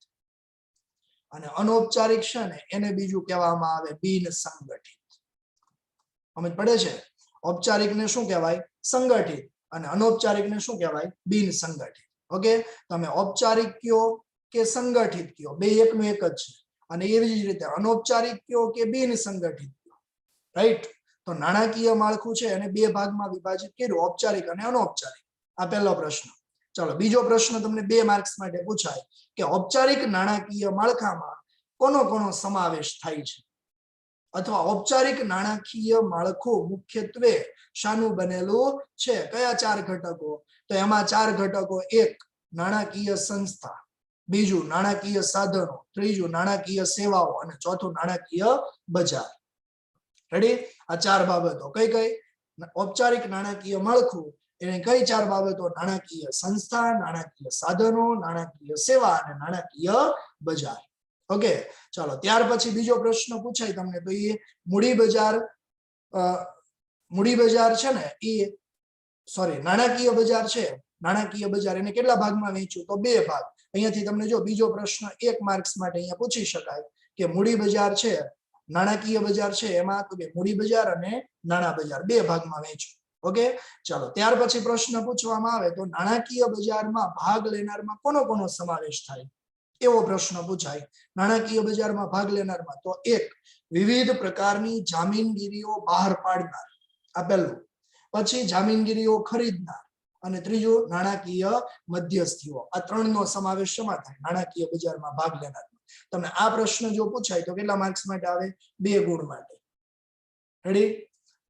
અને અનૌપચારિક છે ને એને બીજું કહેવામાં આવે બિન સંગઠિત. સમજ પડે છે? ઔપચારિકને શું કહેવાય? સંગઠિત. અને અનૌપચારિકને શું કહેવાય? બિન સંગઠિત. ઓકે? તમે ઔપચારિક કયો કે સંગઠિત કયો, બે એકનું એક જ છે. અને એવી જ રીતે અનૌપચારિક કયો કે બિન સંગઠિત કયો. રાઈટ? તો નાણાકીય માળખું છે એને બે ભાગમાં વિભાજિત કર્યું, ઔપચારિક અને અનૌપચારિક. આ પહેલો પ્રશ્ન. ચાલો બીજો પ્રશ્ન તમને 2 માર્ક્સ માટે પૂછાય કે ઔપચારિક નાણાકીય માળખામાં કોનો કોનો સમાવેશ થાય છે? અથવા ઔપચારિક નાણાકીય માળખું મુખ્યત્વે શાનું બનેલું છે? કયા 4 ઘટકો? તો એમાં 4 ઘટકો. એક નાણાકીય સંસ્થા, બીજું નાણાકીય સાધનો, ત્રીજું નાણાકીય સેવાઓ અને ચોથું નાણાકીય બજાર. રેડી? આ 4 બાબતો. કઈ કઈ? ઔપચારિક નાણાકીય માળખું એને કઈ 4 બાબતો? નાણાકીય સંસ્થા, નાણાકીય સાધનો, નાણાકીય સેવા અને નાણાકીય બજાર. ઓકે, ચાલો ત્યાર પછી બીજો પ્રશ્ન પૂછાય તમને તો એ મૂડી બજાર છે ને એ સોરી નાણાકીય બજાર છે, નાણાકીય બજાર એને કેટલા ભાગમાં વહેંચ્યું તો બે ભાગ. અહીંયાથી તમને જો બીજો પ્રશ્ન 1 માર્ક્સ માટે અહીંયા પૂછી શકાય કે મૂડી બજાર છે, નાણાકીય બજાર છે એમાં તો કે મૂડી બજાર અને નાણાં બજાર બે ભાગમાં વહેંચ્યું. ઓકે, ચાલો ત્યાર પછી પ્રશ્ન પૂછવામાં આવે તો નાણાકીય બજારમાં ભાગ લેનારમાં કોનો કોનો સમાવેશ થાય એવો પ્રશ્ન પૂછાય. નાણાકીય બજારમાં ભાગ લેનારમાં તો એક વિવિધ પ્રકારની જામીનગીરીઓ બહાર પાડનાર, આ પહેલું. પછી જામીનગીરીઓ ખરીદનાર અને ત્રીજું નાણાકીય મધ્યસ્થીઓ. આ ત્રણનો સમાવેશ શેમાં થાય નાણાકીય બજારમાં ભાગ લેનાર. તમને આ પ્રશ્ન જો પૂછાય તો કેટલા માર્ક્સ માટે આવે 2 ગુણ માટે. રેડી?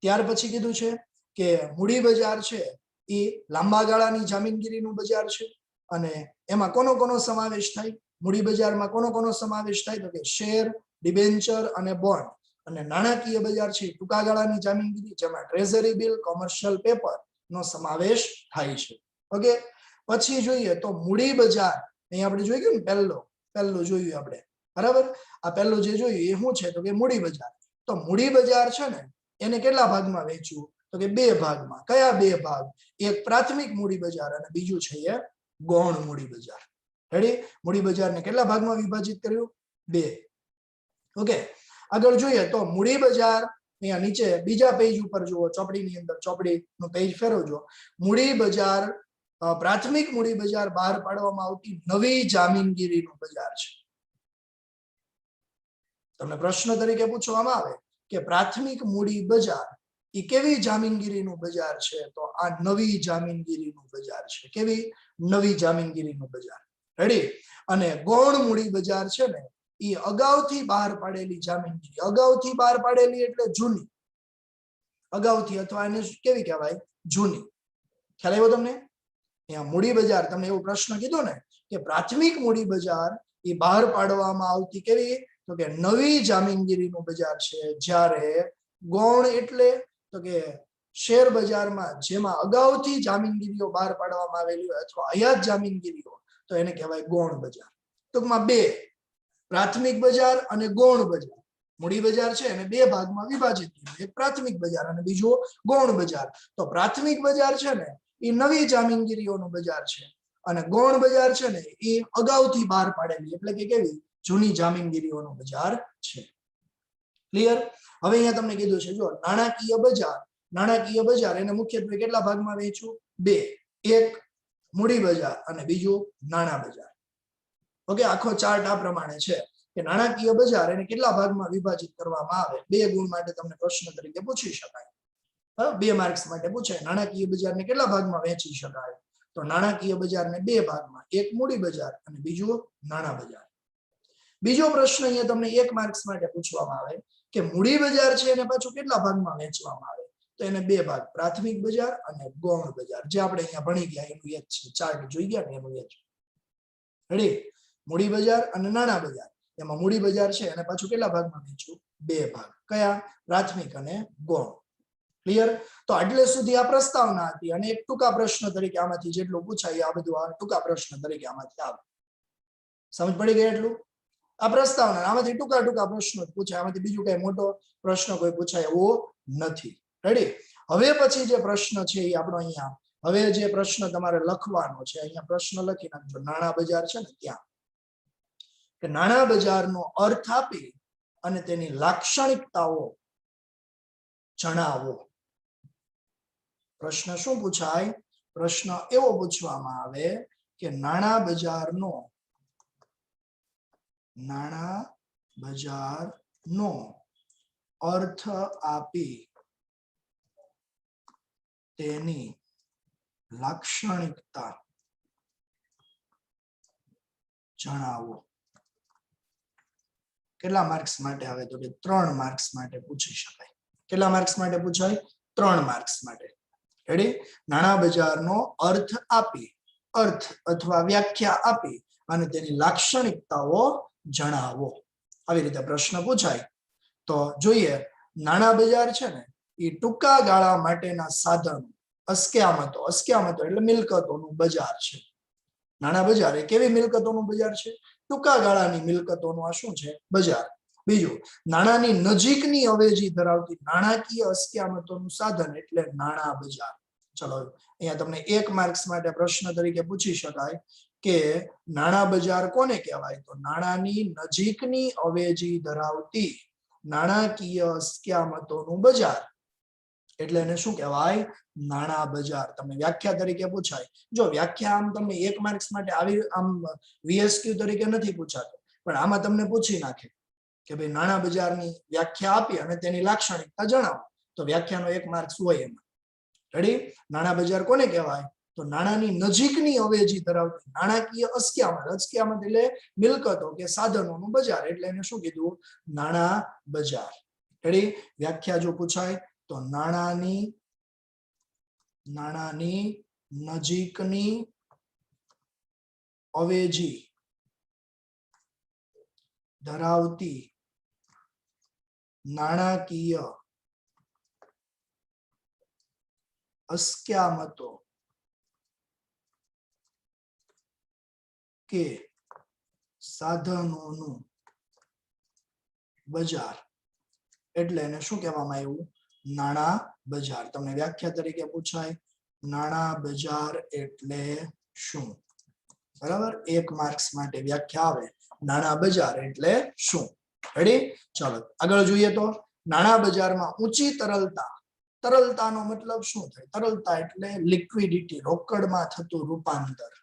ત્યાર પછી કીધું છે કે મૂડી બજાર છે એ લાંબા ગાળાની જામીનગીરીનું બજાર છે અને એમાં કોનો કોનો સમાવેશ થાય મૂડી બજારમાં કોનો કોનો સમાવેશ થાય તો કે શેર, ડિબેન્ચર અને બોન્ડ. અને નાણાકીય બજાર છે ટૂંકા ગાળાની જામીનગીરી જેમાં ટ્રેઝરી બિલ, કોમર્શિયલ પેપર નો સમાવેશ થાય છે. ઓકે, પછી જોઈએ તો મૂડી બજાર અહીં આપણે જોઈ ગયું ને પહેલું જોયું આપણે, બરાબર. આ પહેલું જે જોયું એ શું છે તો કે મૂડી બજાર. તો મૂડી બજાર છે ને એને કેટલા ભાગમાં વહેંચ્યું તો કે બે ભાગમાં. કયા બે ભાગ? એક પ્રાથમિક મૂડી બજાર અને બીજું છે એ ગૌણ મૂડી બજાર. રેડી? મૂડી બજારને કેટલા ભાગમાં વિભાજિત કર્યું? બે. ઓકે, આગળ જોઈએ તો મૂડી બજાર અહીંયા નીચે બીજા પેજ ઉપર જુઓ, ચોપડીની અંદર ચોપડીનું પેજ ફેરવજો. મૂડી બજાર પ્રાથમિક મૂડી બજાર બહાર પાડવામાં આવતી નવી જામીનગીરીનું બજાર છે. તમને પ્રશ્ન તરીકે પૂછવામાં આવે કે પ્રાથમિક મૂડી બજાર એ કેવી જામીનગીરીનું બજાર છે તો આ નવી જામીનગીરીનું બજાર છે. કેવી? નવી જામીનગીરીનું બજાર. રેડી? અને ગૌણ મૂડી બજાર છે ને એ અગાઉથી બહાર પાડેલી જામીનગીરી. અગાઉથી બહાર પાડેલી એટલે જૂની. અગાઉથી અથવા એને કેવી કહેવાય? જૂની. ખ્યાલ આવ્યો તમને? અહીંયા મૂડી બજાર તમને એવો પ્રશ્ન કીધો ને કે પ્રાથમિક મૂડી બજાર એ બહાર પાડવામાં આવતી કેવી તો કે નવી જામીનગીરીનું બજાર છે. જ્યારે ગૌણ એટલે તો કે શેર બજારમાં જેમાં અગાઉથી જામીનગીરીઓ બહાર પાડવામાં આવેલી હોય અથવા હયાત જામીનગીરીઓ તો એને કહેવાય ગૌણ બજાર. ટૂંકમાં બે, પ્રાથમિક બજાર અને ગૌણ બજાર. મૂડી બજાર છે એને બે ભાગમાં વિભાજિત કર્યું, એક પ્રાથમિક બજાર અને બીજું ગૌણ બજાર. તો પ્રાથમિક બજાર છે ને એ નવી જામીનગીરીઓનું બજાર છે અને ગૌણ બજાર છે ને એ અગાઉથી બહાર પાડેલી એટલે કે કેવી જૂની જામીનગીરીઓનું બજાર છે. ક્લિયર? હવે અહીંયા તમને કીધું છે જો નાણાકીય બજાર એને મુખ્યત્વે કેટલા ભાગમાં વહેંચ્યું? બે. એક મૂડી બજાર અને બીજું નાણાં બજાર. ઓકે, આખો ચાર્ટ આ પ્રમાણે છે કે નાણાકીય બજાર એને કેટલા ભાગમાં વિભાજિત કરવામાં આવે. 2 ગુણ માટે તમને પ્રશ્ન તરીકે પૂછી શકાય. 2 માર્ક્સ માટે પૂછાય નાણાકીય બજારને કેટલા ભાગમાં વહેંચી શકાય તો નાણાકીય બજારને બે ભાગમાં, એક મૂડી બજાર અને બીજું નાણાં બજાર. બીજો પ્રશ્ન અહીંયા તમને 1 માર્ક્સ માટે પૂછવામાં આવે કે મૂડી બજાર છે એને પાછું કેટલા ભાગમાં વહેંચવામાં આવે તો એને બે ભાગ, પ્રાથમિક બજાર અને ગૌણ બજાર. જે આપણે અહીંયા ભણી ગયા એનું એ જ છે, ચાર્ટ જોઈ ગયા ને એનું એ જ. રેડી? મૂડી બજાર અને નાણાં બજાર. એમાં મૂડી બજાર છે એને પાછું કેટલા ભાગમાં વહેંચ્યું? બે ભાગ. કયા? પ્રાથમિક અને ગૌણ. ક્લિયર? તો આટલે સુધી આ પ્રસ્તાવના હતી અને એક ટૂંકા પ્રશ્ન તરીકે આમાંથી જેટલું પૂછાય આ બધું આ ટૂંકા પ્રશ્ન તરીકે આમાંથી આવે. સમજ પડી ગઈ? એટલું આ પ્રસ્તાવના, આમાંથી ટૂંકા પ્રશ્નો પૂછાય, આમાંથી બીજું કઈ મોટો પ્રશ્ન કોઈ પૂછાય એવો નથી. રેડી? હવે પછી જે પ્રશ્ન છે એ આપણો અહીંયા હવે જે પ્રશ્ન તમારે લખવાનો છે અહીંયા પ્રશ્ન લખી નાખજો. નાણાં બજાર છે ને ત્યાં કે નાણાં બજારનો અર્થ આપી અને તેની લાક્ષણિકતાઓ જણાવો. પ્રશ્ન શું પૂછાય? પ્રશ્ન એવો પૂછવામાં આવે કે નાણાં બજારનો અર્થ આપી તેની લાક્ષણિકતા જણાવો. કેટલા માર્ક્સ માટે આવે તો કે 3 માર્ક્સ માટે પૂછી શકાય. કેટલા માર્ક્સ માટે પૂછાય? 3 માર્ક્સ માટે. રેડી? નાણાં બજારનો અર્થ આપી, અર્થ અથવા વ્યાખ્યા આપી અને તેની લાક્ષણિકતાઓ જણાવો. આવી રીતે પ્રશ્ન પૂછાય. તો જોઈએ નાણાં બજાર છે ને એ ટૂંકા ગાળા માટેના સાધનો, અસ્કયામતો એટલે મિલકતોનું બજાર છે. નાણાં બજાર એ કેવી મિલકતોનું બજાર છે ટૂંકા ગાળાની મિલકતોનું આ શું છે બજાર. બીજું નાણાંની નજીકની અવેજી ધરાવતી નાણાકીય અસ્કયામતોનું સાધન એટલે નાણાં બજાર. ચલો અહીંયા તમને 1 માર્ક્સ માટે પ્રશ્ન તરીકે પૂછી શકાય કે નાણાં બજાર કોને કહેવાય? તો નાણાંની નજીકની અવેજી ધરાવતી નાણાકીય અસ્કયામતોનું બજાર એટલે એને શું કહેવાય? નાણાં બજાર. તમને વ્યાખ્યા તરીકે પૂછાય. જો વ્યાખ્યા આમ તમને 1 માર્ક્સ માટે આવી આમ VSQ તરીકે નથી પૂછાતો, પણ આમાં તમને પૂછી નાખે કે ભાઈ નાણાં બજારની વ્યાખ્યા આપી અને તેની લાક્ષણિકતા જણાવો, તો વ્યાખ્યાનો 1 માર્ક્સ હોય એમાં. રેડી? નાણાં બજાર કોને કહેવાય? તો નાણાંની નજીકની અવેજી ધરાવતી નાણાકીય અસ્કયામત. અસ્કયામત એટલે મિલકતો કે સાધનોનું બજાર, એટલે એને શું કીધું? નાણાં બજાર. રેડી? વ્યાખ્યા જો પૂછાય તો નાણાંની નજીકની અવેજી ધરાવતી નાણાકીય અસ્કયામતો કે સાધનોનું બજાર એટલે એને શું કહેવામાં આવ્યું? નાણાં બજાર. તમને વ્યાખ્યા તરીકે પૂછાય નાણાં બજાર એટલે શું? બરાબર? 1 માર્ક્સ માટે વ્યાખ્યા આવે નાણાં બજાર એટલે શું. રેડી? ચાલો આગળ જોઈએ તો નાણાં બજારમાં ઊંચી તરલતા. તરલતાનો મતલબ શું થાય? તરલતા એટલે લિક્વિડિટી, રોકડમાં થતું રૂપાંતર.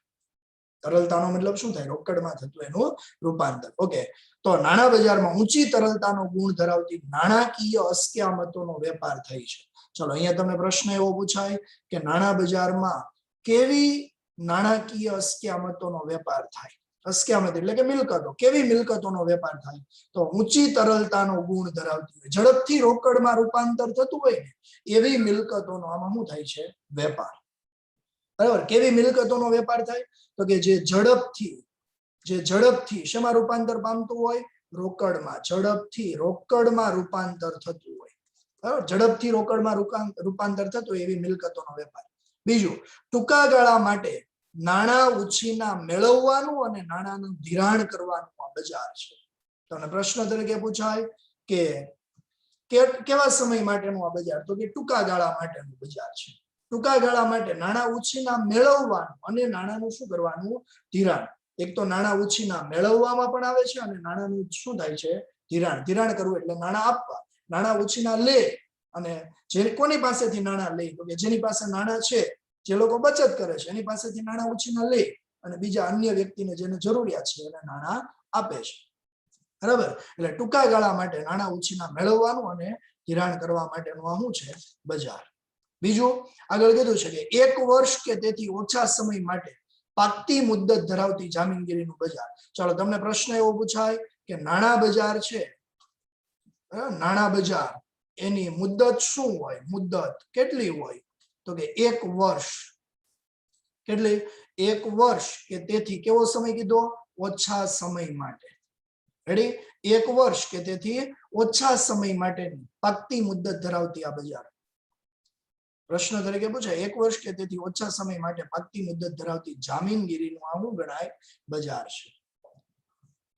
તરલતાનો મતલબ શું થાય? રોકડમાં થતું એનું રૂપાંતર. ઓકે, તો નાણાં બજારમાં ઊંચી તરલતાનો ગુણ ધરાવતી નાણાકીય અસ્કયામતોનો વેપાર થાય છે. ચલો અહીંયા તમને પ્રશ્ન એવો પૂછાય કે નાણાં બજારમાં કેવી નાણાકીય અસ્કયામતોનો વેપાર થાય? અસ્કયામત એટલે કે મિલકતો. કેવી મિલકતોનો વેપાર થાય? તો ઊંચી તરલતાનો ગુણ ધરાવતી હોય, ઝડપથી રોકડમાં રૂપાંતર થતું હોય ને એવી મિલકતોનો આમાં શું થાય છે? વેપાર. બરાબર? કેવી મિલકતોનો વેપાર થાય? તો કે જે ઝડપથી શેમાં રૂપાંતર પામતું હોય? રોકડમાં. ઝડપથી રોકડમાં રૂપાંતર થતું હોય. બરાબર? ઝડપથી રોકડમાં રૂપાંતર થતું હોય એવી મિલકતોનો વેપાર. બીજું, ટૂંકા ગાળા માટે નાણાં ઉછીના મેળવવાનું અને નાણાંનું ધિરાણ કરવાનું આ બજાર છે. તમને પ્રશ્ન તરીકે પૂછાય કે કેવા સમય માટેનું આ બજાર? તો કે ટૂંકા ગાળા માટેનું બજાર છે. ટૂંકા ગાળા માટે નાણાં ઉછીના મેળવવાનું અને નાણાંનું શું કરવાનું? ધિરાણ. એક તો નાણાં ઉછીના મેળવવામાં પણ આવે છે અને નાણાંનું શું થાય છે? ધિરાણ. ધિરાણ કરવું એટલે નાણાં આપવા. નાણાં ઉછીના લે અને જે કોની પાસેથી નાણાં લે? તો કે જેની પાસે નાણાં છે, જે લોકો બચત કરે છે એની પાસેથી નાણાં ઉછીના લે અને બીજા અન્ય વ્યક્તિને જેને જરૂરિયાત છે એને નાણાં આપે છે. બરાબર? એટલે ટૂંકા ગાળા માટે નાણાં ઉછીના મેળવવાનું અને ધિરાણ કરવા માટેનું આ શું છે? બજાર. બીજું આગળ કીધું છે કે 1 વર્ષ કે તેથી ઓછા સમય માટે પાકતી મુદ્દત ધરાવતી જામીનગીરીનું બજાર. ચાલો તમને પ્રશ્ન એવો પૂછાય કે નાણાં બજાર છે, નાણાં બજાર એની મુદ્દત શું હોય? મુદ્દત કેટલી હોય? તો કે 1 વર્ષ. કેટલી? 1 વર્ષ કે તેથી કેવો સમય કીધો? ઓછા સમય માટે. રેડી? 1 વર્ષ કે તેથી ઓછા સમય માટેની પાકતી મુદ્દત ધરાવતી આ બજાર. પ્રશ્ન તરીકે પૂછાય 1 વર્ષ કે તેથી ઓછા સમય માટે પાકતી મુદ્દત ધરાવતી જામીનગીરીનું આ શું ગણાય? બજાર છે.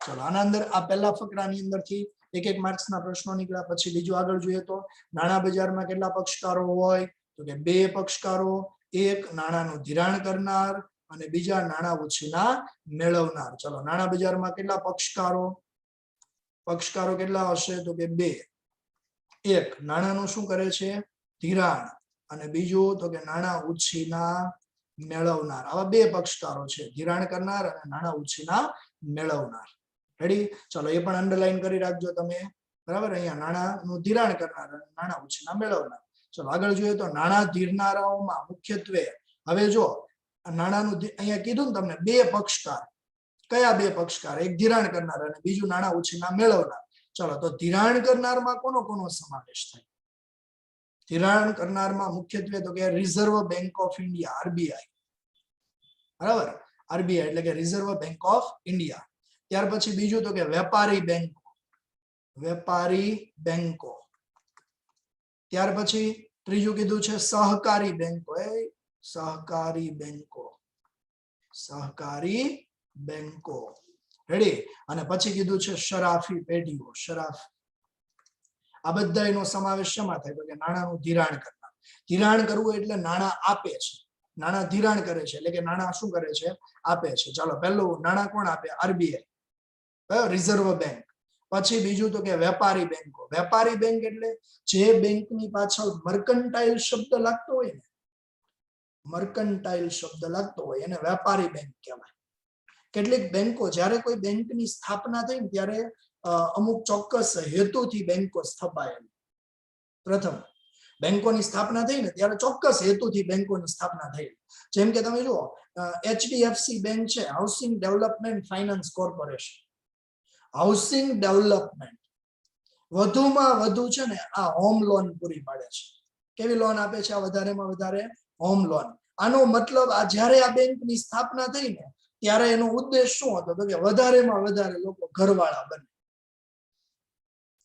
ચલો આના અંદર આ પહેલા ફકરાની અંદરથી 1 માર્ક્સના પ્રશ્નો નીકળ્યા. પછી બીજું આગળ જોઈએ તો નાણાં બજારમાં કેટલા પક્ષકારો હોય? તો કે 2 પક્ષકારો, એક નાણાંનું ધિરાણ કરનાર અને બીજા નાણાં ઉછીના મેળવનાર. ચલો નાણાં બજારમાં કેટલા પક્ષકારો? પક્ષકારો કેટલા હશે? તો કે 2. એક નાણાંનું શું કરે છે? ધિરાણ, અને બીજું તો કે નાણાં ઉછીના મેળવનાર. આવા 2 પક્ષકારો છે, ધિરાણ કરનાર અને નાણાં ઉછીના મેળવનાર. રેડી? ચલો એ પણ અંડરલાઈન કરી રાખજો તમે. બરાબર? અહીંયા નાણાંનું ધિરાણ કરનાર અને નાણાં ઉછીના મેળવનાર. ચલો આગળ જોઈએ તો નાણાં ધીરનારાઓમાં મુખ્યત્વે હવે જો નાણાંનું અહીંયા કીધું ને તમને 2 પક્ષકાર. કયા 2 પક્ષકાર? એક ધિરાણ કરનાર અને બીજું નાણાં ઉછીના મેળવનાર. ચલો તો ધિરાણ કરનારમાં કોનો સમાવેશ થાય? ધિરાણ કરનારમાં મુખ્યત્વે તો કે reserve bank of India, RBI. બરાબર? RBI એટલે કે રિઝર્વ બેંક ઓફ ઇન્ડિયા. ત્યાર પછી બીજું તો કે વેપારી બેંકો. ત્યાર પછી ત્રીજું કીધું છે સહકારી બેંકો. રેડી. અને પછી કીધું છે શરાફી પેઢીઓ. શરાફ આ બધા એનો સમાવેશ શેમાં થાય? તો કે નાણાંનું ધિરાણ કરનાર. ધિરાણ કરવું એટલે નાણાં આપે છે, નાણાં ધિરાણ કરે છે એટલે કે નાણાં શું કરે છે? આપે છે. ચાલો પહેલું નાણાં કોણ આપે? RBI, reserve bank. પછી બીજું તો કે વેપારી બેંકો. વેપારી બેંક એટલે જે બેંકની પાછળ મર્કન્ટાઇલ શબ્દ લાગતો હોય ને, મર્કન્ટાઇલ શબ્દ લાગતો હોય એને વેપારી બેંક કહેવાય. કેટલીક બેંકો, જ્યારે કોઈ બેંકની સ્થાપના થઈ ને ત્યારે અમુક ચોક્કસ હેતુથી બેંકો સ્થપાયેલી. પ્રથમ બેંકોની સ્થાપના થઈ ને ત્યારે ચોક્કસ હેતુથી બેંકોની સ્થાપના થઈ. જેમ કે તમે જુઓ HDFC બેંક છે, housing development finance corporation. Housing development વધુમાં વધુ છે ને આ હોમ લોન પૂરી પાડે છે. કેવી લોન આપે છે? આ વધારેમાં વધારે હોમ લોન. આનો મતલબ આ જ્યારે આ બેંકની સ્થાપના થઈ ને ત્યારે એનો ઉદ્દેશ શું હતો? તો કે વધારેમાં વધારે લોકો ઘરવાળા બને.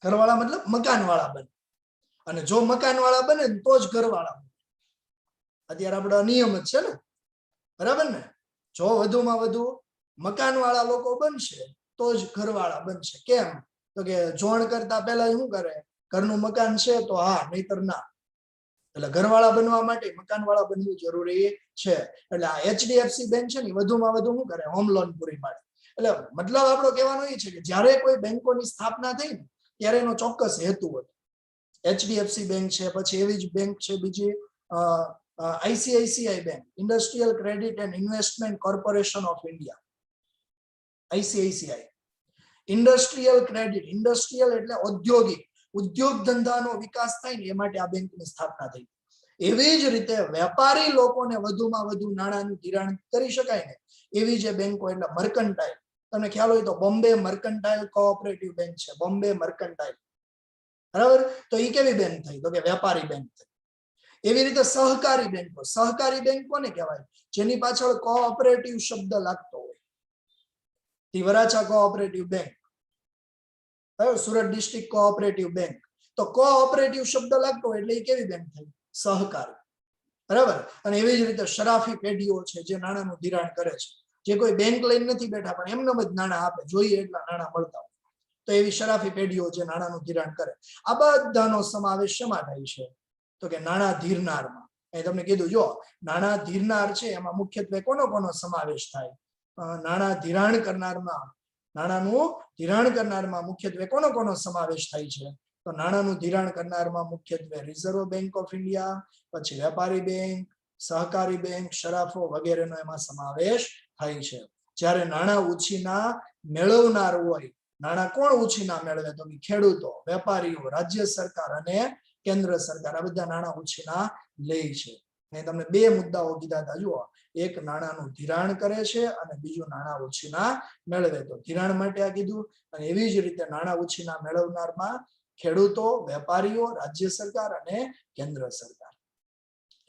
ઘરવાળા મતલબ મકાનવાળા બને. અને જો મકાનવાળા બને તો જ ઘરવાળા બને. અત્યારે આપણો નિયમ જ છે ને, બરાબર ને? જો વધુમાં વધુ મકાનવાળા લોકો બનશે તો જ ઘરવાળા બનશે. કેમ? તો કે જોણ કરતા પહેલા શું કરે? ઘરનું મકાન છે તો હા, નહીતર ના. એટલે ઘરવાળા બનવા માટે મકાનવાળા બનવું જરૂરી છે. એટલે આ HDFC બેંક છે ને વધુમાં વધુ શું કરે? હોમ લોન પૂરી પાડે. એટલે મતલબ આપણો કહેવાનો એ છે કે જ્યારે કોઈ બેંકોની સ્થાપના થઈ ને ત્યારે એનો ચોક્કસ હેતુ હતો. HDFC બેંક છે, પછી એવી જ બેંક છે બીજી ICICI bank, industrial credit and investment corporation of India. ICICI industrial credit, industrial એટલે ઔદ્યોગિક, ઉદ્યોગ ધંધાનો વિકાસ થાય ને એ માટે આ બેંકની સ્થાપના થઈ. એવી જ રીતે વેપારી લોકોને વધુમાં વધુ નાણાંનું ધિરાણ કરી શકાય ને એવી જે બેંકો એટલે મર્કન્ટાઇલ. તમને ખ્યાલ હોય તો બોમ્બે મર્કન્ટાઇલ કોઓપરેટિવ બેંક છે, બોમ્બે મર્કન્ટાઇલ. બરાબર? તો એ કેવી બેંક થઈ? તો કે વેપારી બેંક થઈ. એવી રીતે સહકારી બેંકો. સહકારી બેંક કોને કહેવાય? જેની પાછળ કોઓપરેટિવ શબ્દ લાગતો હોય. Varachha cooperative bank, Surat district cooperative bank. તો કોઓપરેટિવ શબ્દ લાગતો હોય એટલે એ કેવી બેંક થઈ? સહકારી. બરાબર? અને એવી જ રીતે શરાફી પેઢીઓ છે જે નાણાંનું ધિરાણ કરે છે, જે કોઈ બેંક લઈને નથી બેઠા પણ એમને જ નાણાં આપે, જોઈએ એટલા નાણાં મળતા હોય. તો એવી શરાફી પેઢીઓ જે નાણાંનું ધિરાણ કરે. આ બધાનો સમાવેશ શેમાં થાય છે? તો કે નાણાં ધીરનારમાં. એ તમને કીધું, જો નાણાં ધીરનાર છે એમાં મુખ્યત્વે કોનો સમાવેશ થાય? નાણાં ધિરાણ કરનારમાં, નાણાંનું ધિરાણ કરનારમાં મુખ્યત્વે કોનો સમાવેશ થાય છે? તો નાણાંનું ધિરાણ કરનારમાં મુખ્યત્વે રિઝર્વ બેંક ઓફ ઇન્ડિયા, પછી વેપારી બેંક, સહકારી બેંક, શરાફો વગેરેનો એમાં સમાવેશ થાય છે. જ્યારે નાણાં ઉછીના મેળવનાર હોય, નાણાં કોણ ઉછીના મેળવે? તો ખેડૂતો, વેપારીઓ, રાજ્ય સરકાર અને કેન્દ્ર સરકાર આ બધા નાણાં ઉછીના લે છે. મેં તમને બે મુદ્દાઓ કીધા હતા. જુઓ, એક નાણાંનું ધિરાણ કરે છે અને બીજું નાણાં ઉછીના મેળવે. તો ધિરાણ માટે આ કીધું. અને એવી જ રીતે નાણાં ઉછીના મેળવનારમાં ખેડૂતો, વેપારીઓ, રાજ્ય સરકાર અને કેન્દ્ર સરકાર.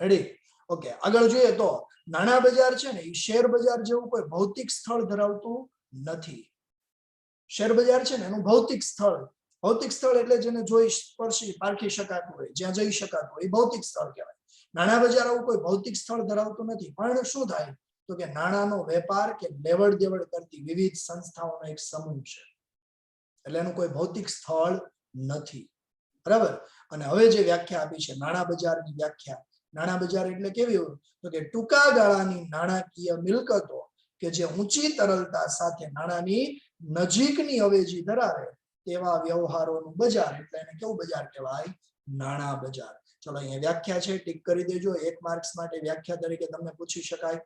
રેડી? ઓકે, આગળ જોઈએ તો નાણાં બજાર છે ને એ શેર બજાર જેવું કોઈ ભૌતિક સ્થળ ધરાવતું નથી. શેર બજાર છે ને એનું ભૌતિક સ્થળ, ભૌતિક સ્થળ એટલે જેને જોઈ સ્પર્શી પારખી શકાતું હોય, જ્યાં જઈ શકાતું હોય, એ ભૌતિક સ્થળ કહેવાય. નાણાં બજાર આવું કોઈ ભૌતિક સ્થળ ધરાવતું નથી. પણ શું થાય? તો કે નાણાંનો વેપાર કે લેવડ દેવડ કરતી વિવિધ સંસ્થાઓનો એક સમૂહ છે. એટલે એનું કોઈ ભૌતિક સ્થળ નથી. બરાબર? અને હવે જે વ્યાખ્યા આપી છે નાણાં બજારની વ્યાખ્યા, નાણાં બજાર એટલે કેવી હોય? તો કે ટૂંકા ગાળાની નાણાકીય મિલકતો કે જે ઊંચી તરલતા સાથે નાણાંની નજીકની અવેજી ધરાવે તેવા વ્યવહારોનું બજાર. એટલે એને કેવું બજાર કહેવાય? નાણાં બજાર. ચલો, અહીંયા વ્યાખ્યા છે, ટીક કરી દેજો. 1 માર્ક્સ માટે વ્યાખ્યા તરીકે તમને પૂછી શકાય.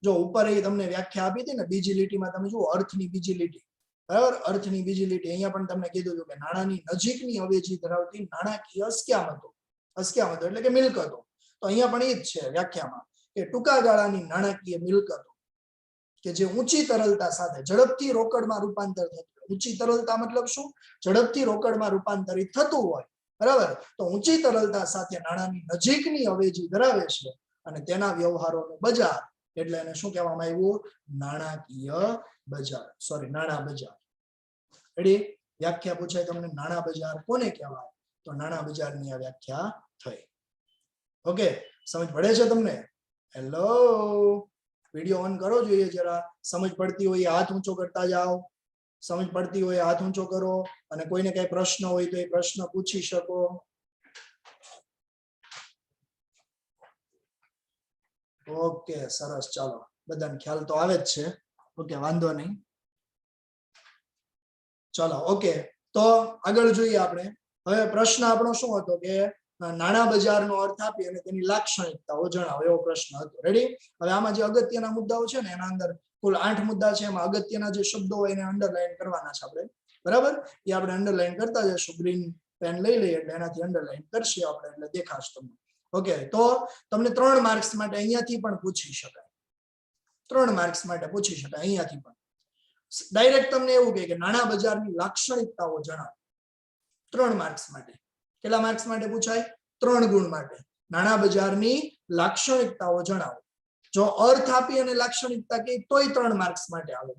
જો ઉપર એ તમને વ્યાખ્યા આપી હતી ને, બીજી લીટીમાં તમે જુઓ અર્થની બીજી લીટી. બરાબર? અર્થની બીજી લીટી અહીંયા પણ તમને કીધું કે નાણાંની નજીકની અવેજી ધરાવતી નાણાકીય અસ્કયામતો. અસ્કયામતો એટલે કે મિલકતો. તો અહીંયા પણ એ જ છે વ્યાખ્યામાં કે ટૂંકા ગાળાની નાણાકીય મિલકતો કે જે ઊંચી તરલતા સાથે ઝડપથી રોકડમાં રૂપાંતર થતું હોય. ઊંચી તરલતા મતલબ શું? ઝડપથી રોકડમાં રૂપાંતરિત થતું હોય. બરાબર? તો ઊંચી તરલતા સાથે નાણાંની નજીકની અવેજી ધરાવે છે અને તેના વ્યવહારોનું બજાર. એટલે એને શું કહેવામાં આવ્યું? નાણાકીય બજાર, સોરી, નાણાં બજાર. રેડી? વ્યાખ્યા પૂછાય તમને, નાણાં બજાર કોને કહેવાય? તો નાણાં બજારની આ વ્યાખ્યા થઈ. ઓકે, સમજ પડે છે તમને? હેલો, વિડીયો ઓન કરો જોઈએ જરા. સમજ પડતી હોય હાથ ઊંચો કરતા જાઓ. સમજ પડતી હોય હાથ ઊંચો કરો, અને કોઈને કઈ પ્રશ્ન હોય તો એ પ્રશ્ન પૂછી શકો. ઓકે, સરસ. ચાલો, બધાને ખ્યાલ તો આવે જ છે. ઓકે, વાંધો નહીં. ચાલો, ઓકે, તો આગળ જોઈએ આપણે. હવે પ્રશ્ન આપણો શું હતો કે નાણાં બજારનો અર્થ આપી અને તેની લાક્ષણિકતાઓ જણાવો, એવો પ્રશ્ન હતો. રેડી? હવે આમાં જે અગત્યના મુદ્દાઓ છે ને, એના અંદર કુલ 8 મુદ્દા છે. એમાં અગત્યના જે શબ્દો હોય એને અંડરલાઈન કરવાના છે આપણે. બરાબર? એ આપણે અંડરલાઈન કરતા જઈશું. ગ્રીન પેન લઈ લઈએ એટલે એનાથી અંડરલાઈન કરશે આપણે, એટલે દેખાશે તમને. ઓકે, તો તમને 3 માર્ક્સ માટે અહીંયાથી પણ પૂછી શકાય. 3 માર્ક્સ માટે પૂછી શકાય અહીંયાથી પણ. ડાયરેક્ટ તમને એવું કહે કે નાણાં બજારની લાક્ષણિકતાઓ જણાવો. 3 માર્ક્સ માટે. કેટલા માર્ક્સ માટે પૂછાય? 3 ગુણ માટે. નાણાં બજારની લાક્ષણિકતાઓ જણાવો. જો અર્થ આપી અને લાક્ષણિકતા કહે તોય 3 માર્ક્સ માટે આવે,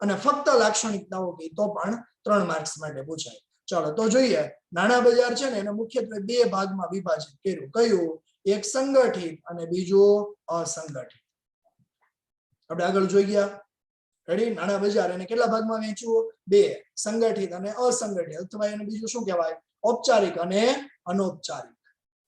અને ફક્ત લાક્ષણિકતાઓ કહે તો પણ 3 માર્ક્સ માટે પૂછાય. ચાલો, તો જોઈએ. નાણાં બજાર છે ને એને મુખ્યત્વે 2 ભાગમાં વિભાજિત કર્યું. કયું? એક સંગઠિત અને બીજું અસંગઠિત. આપણે આગળ જોઈ ગયા. રેડી? નાણાં બજાર એને કેટલા ભાગમાં વહેંચ્યું? 2, સંગઠિત અને અસંગઠિત, અથવા એને બીજું શું કહેવાય? ઔપચારિક અને અનૌપચારિક.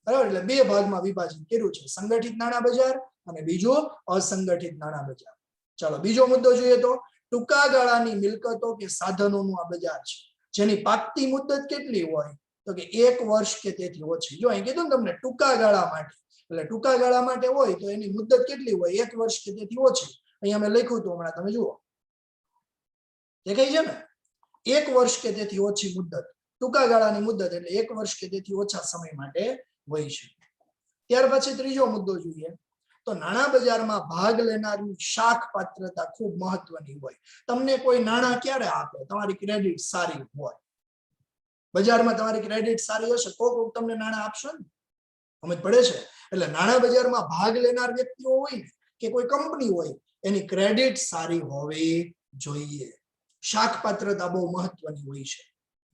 બરાબર? એટલે 2 ભાગમાં વિભાજિત કર્યું છે. સંગઠિત નાણાં બજાર અને બીજું અસંગઠિત નાણાં બજાર. ચાલો, બીજો મુદ્દો જોઈએ તો ટૂંકા ગાળાની મિલકતો કે સાધનોનું આ બજાર છે, જેની પાકતી મુદત કેટલી હોય? તો કે 1 વર્ષ કે તેથી ઓછી. જો અહીં કીધું ને તમને ટૂંકા ગાળા માટે, એટલે ટૂંકા ગાળા માટે હોય તો એની મુદત કેટલી હોય? 1 વર્ષ કે તેથી ઓછી. અહીંયા મેં લખ્યું હતું હમણાં, તમે જુઓ. દેખાય છે ને? 1 વર્ષ કે તેથી ઓછી મુદત. ટૂંકા ગાળાની મુદત એટલે 1 વર્ષ કે તેથી ઓછા સમય માટે હોય છે. ત્યાર પછી ત્રીજો મુદ્દો જોઈએ તો નાણાં બજારમાં ભાગ લેનારની શાખ પાત્રતા ખૂબ મહત્વની હોય. તમને કોઈ નાણાં ક્યારે આપે? તમારી ક્રેડિટ સારી હોય. બજારમાં તમારી ક્રેડિટ સારી હશે તો કોક તમને નાણાં આપશે ને. સમજ પડે છે? એટલે નાણાં બજારમાં ભાગ લેનાર વ્યક્તિઓ હોય ને, કે કોઈ કંપની હોય, એની ક્રેડિટ સારી હોવી જોઈએ. શાખ પાત્રતા બહુ મહત્વની હોય છે.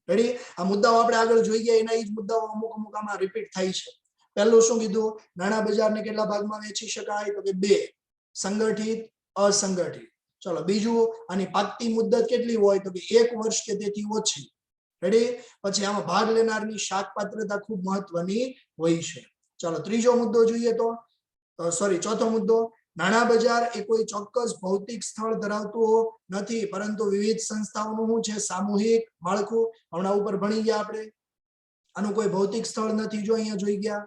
રેડી? આ મુદ્દાઓ આપણે આગળ જોઈ ગયા, એના જ મુદ્દાઓ અમુક આમાં રિપીટ થાય છે. પહેલું શું કીધું? નાણાં બજારને કેટલા ભાગમાં વહેંચી શકાય? તો કે 2, સંગઠિત, અસંગઠિત. ચલો, બીજું, આની પાકતી મુદત કેટલી હોય? તો કે 1 વર્ષ કે તેથી ઓછી. રેડી? પછી આમાં ભાગ લેનારની શાખ પાત્રતા ખૂબ મહત્વની હોય છે. ચલો, ત્રીજો મુદ્દો જોઈએ તો ચોથો મુદ્દો, નાણાં બજાર એ કોઈ ચોક્કસ ભૌતિક સ્થળ ધરાવતું નથી, પરંતુ વિવિધ સંસ્થાઓનું શું છે? સામૂહિક માળખું. હમણાં ઉપર ભણી ગયા આપણે. આનું કોઈ ભૌતિક સ્થળ નથી. જો અહીંયા જોઈ ગયા,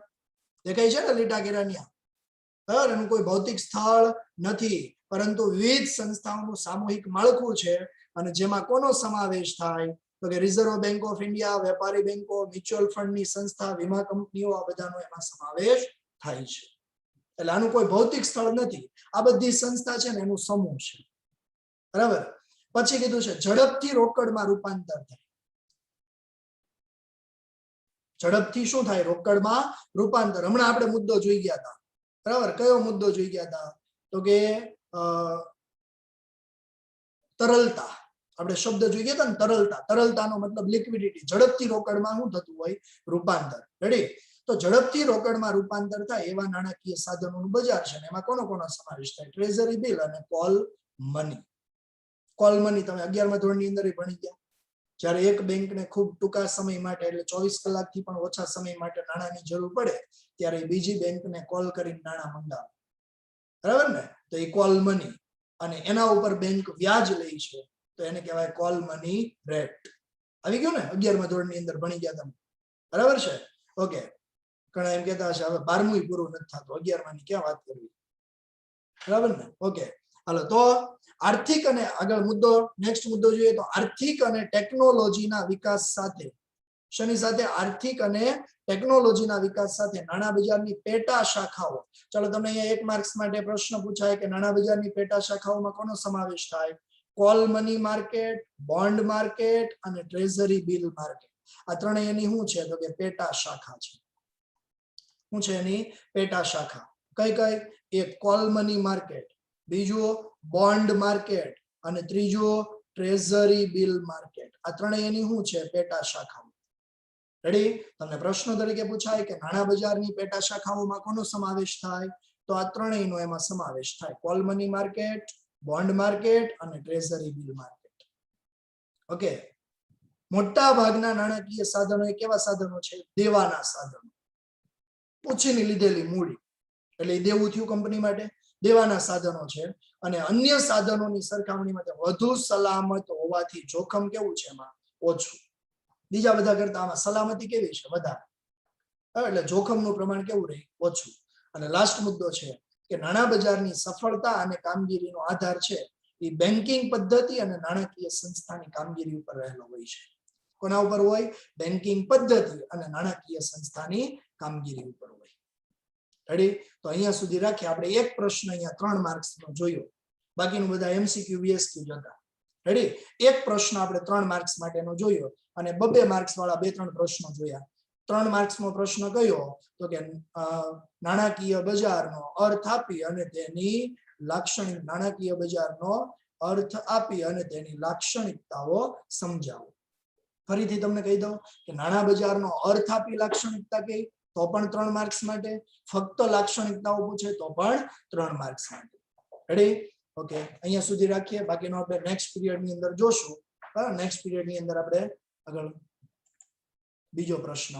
દેખાય છે ને લીટા કેરાનિયા? બરાબર? એનું કોઈ ભૌતિક સ્થળ નથી, પરંતુ વિવિધ સંસ્થાઓનું સામૂહિક માળખું છે. અને જેમાં કોનો સમાવેશ થાય? તો કે રિઝર્વ બેંક ઓફ ઇન્ડિયા, વેપારી બેંકો, મ્યુચ્યુઅલ ફંડની સંસ્થા, વીમા કંપનીઓ, આ બધાનો એમાં સમાવેશ થાય છે. એટલે આનું કોઈ ભૌતિક સ્થળ નથી. આ બધી સંસ્થા છે ને એનું સમૂહ છે. બરાબર? પછી કીધું છે ઝડપથી રોકડમાં રૂપાંતર થાય. ઝડપથી શું થાય? રોકડમાં રૂપાંતર. હમણાં આપણે મુદ્દો જોઈ ગયા હતા. બરાબર? કયો મુદ્દો જોઈ ગયા હતા? તો કે તરલતા. આપણે શબ્દ જોઈ ગયા હતા ને, તરલતા. તરલતાનો મતલબ લિક્વિડિટી. ઝડપથી રોકડમાં શું થતું હોય? રૂપાંતર. રેડી? તો ઝડપથી રોકડમાં રૂપાંતર થાય એવા નાણાકીય સાધનોનું બજાર છે. એમાં કોનો સમાવેશ થાય? ટ્રેઝરી બિલ અને કોલ મની. કોલ મની તમે 11મા ધોરણની અંદર ભણી ગયા. જ્યારે એક બેંકને ખૂબ ટૂંકા સમય માટે, એટલે 24 કલાકથી પણ ઓછા સમય માટે નાણાંની જરૂર પડે, ત્યારે બીજી બેંકને કોલ કરીને નાણાં મંગાવે. બરાબર ને? તો એ કોલ મની. અને એના ઉપર બેંક વ્યાજ લે છે, તો એને કહેવાય કોલ મની રેટ. આવી ગયું ને? 11મા ધોરણની અંદર ભણી ગયા તમે. બરાબર છે? ઓકે. ઘણા એમ કહેતા હશે હવે 12મું પૂરું નથી થતું, 11માની ક્યાં વાત કરવી. બરાબર ને? ઓકે, હાલો. તો આર્થિક અને આગળ મુદ્દો, નેક્સ્ટ મુદ્દો જોઈએ તો આર્થિક અને ટેકનોલોજીના વિકાસ સાથે, શેની સાથે? આર્થિક અને ટેકનોલોજીના વિકાસ સાથે નાણાં બજારની પેટા શાખાઓ. ચાલો, તમને અહીંયા 1 માર્ક્સ માટે પ્રશ્ન પૂછાય કે નાણાં બજારની પેટા શાખાઓમાં કોનો સમાવેશ થાય? Call money market, bond market અને ટ્રેઝરી બિલ માર્કેટ. આ ત્રણેય એની શું છે? તો કે પેટા શાખા છે. શું છે એની? પેટા શાખા. કઈ કઈ? એક કોલ મની માર્કેટ, બીજું બોન્ડ માર્કેટ અને ત્રીજું ટ્રેઝરી બિલ માર્કેટ. આ ત્રણેય એની શું છે? પેટા શાખાઓ. રેડી? તમને પ્રશ્ન તરીકે પૂછાય કે નાણાં બજારની પેટા શાખાઓમાં કોનો સમાવેશ થાય? તો આ ત્રણેયનો એમાં સમાવેશ થાય. Call money market, bond market અને ટ્રેઝરી બિલ માર્કેટ. ઓકે, મોટા ભાગના નાણાકીય સાધનો એ કેવા સાધનો છે? દેવાના સાધનો. પૂછીને લીધેલી મૂડી એટલે દેવું થયું કંપની માટે, દેવાના સાધનો છે. અને અન્ય સાધનોની સરખામણીમાં વધુ સલામત હોવાથી જોખમ કેવું છે એમાં? ઓછું. બીજા બધા કરતા આમાં સલામતી કેવી છે? વધારે. એટલે જોખમનું પ્રમાણ કેવું રહે? ઓછું. અને લાસ્ટ મુદ્દો છે કે નાણાં બજારની સફળતા અને કામગીરીનો આધાર છે એ બેન્કિંગ પદ્ધતિ અને નાણાકીય સંસ્થાની કામગીરી ઉપર રહેલો હોય છે. કોના ઉપર હોય? બેન્કિંગ પદ્ધતિ અને નાણાકીય સંસ્થાની કામગીરી ઉપર હોય. રેડી? તો અહીંયા સુધી રાખીએ. આપણે એક પ્રશ્ન અહીંયા 3 માર્ક્સનો જોયો, બાકીનું બધા MCQ VSQ જ હતા. રેડી? એક પ્રશ્ન આપણે 3 માર્ક્સ માટેનો જોયો અને 2 માર્ક્સ વાળા 2-3 પ્રશ્નો જોયા. 3 માર્ક્સનો પ્રશ્ન કયો? તો કે નાણાકીય બજારનો અર્થ આપી અને તેની લાક્ષણિક નાણાકીય બજારનો અર્થ આપી અને તેની લાક્ષણિકતાઓ સમજાવો. ફરીથી તમને કહી દઉં કે નાણાં બજારનો અર્થ આપી લાક્ષણિકતા કઈ તો પણ 3 માર્ક્સ માટે, ફક્ત લાક્ષણિકતાઓ પૂછે તો પણ 3 માર્ક્સ માટે. રેડી? ઓકે, અહીંયા સુધી રાખીએ. બાકીનો આપણે નેક્સ્ટ પીરિયડની અંદર જોશું. નેક્સ્ટ પીરિયડની અંદર આપણે આગળ બીજો પ્રશ્ન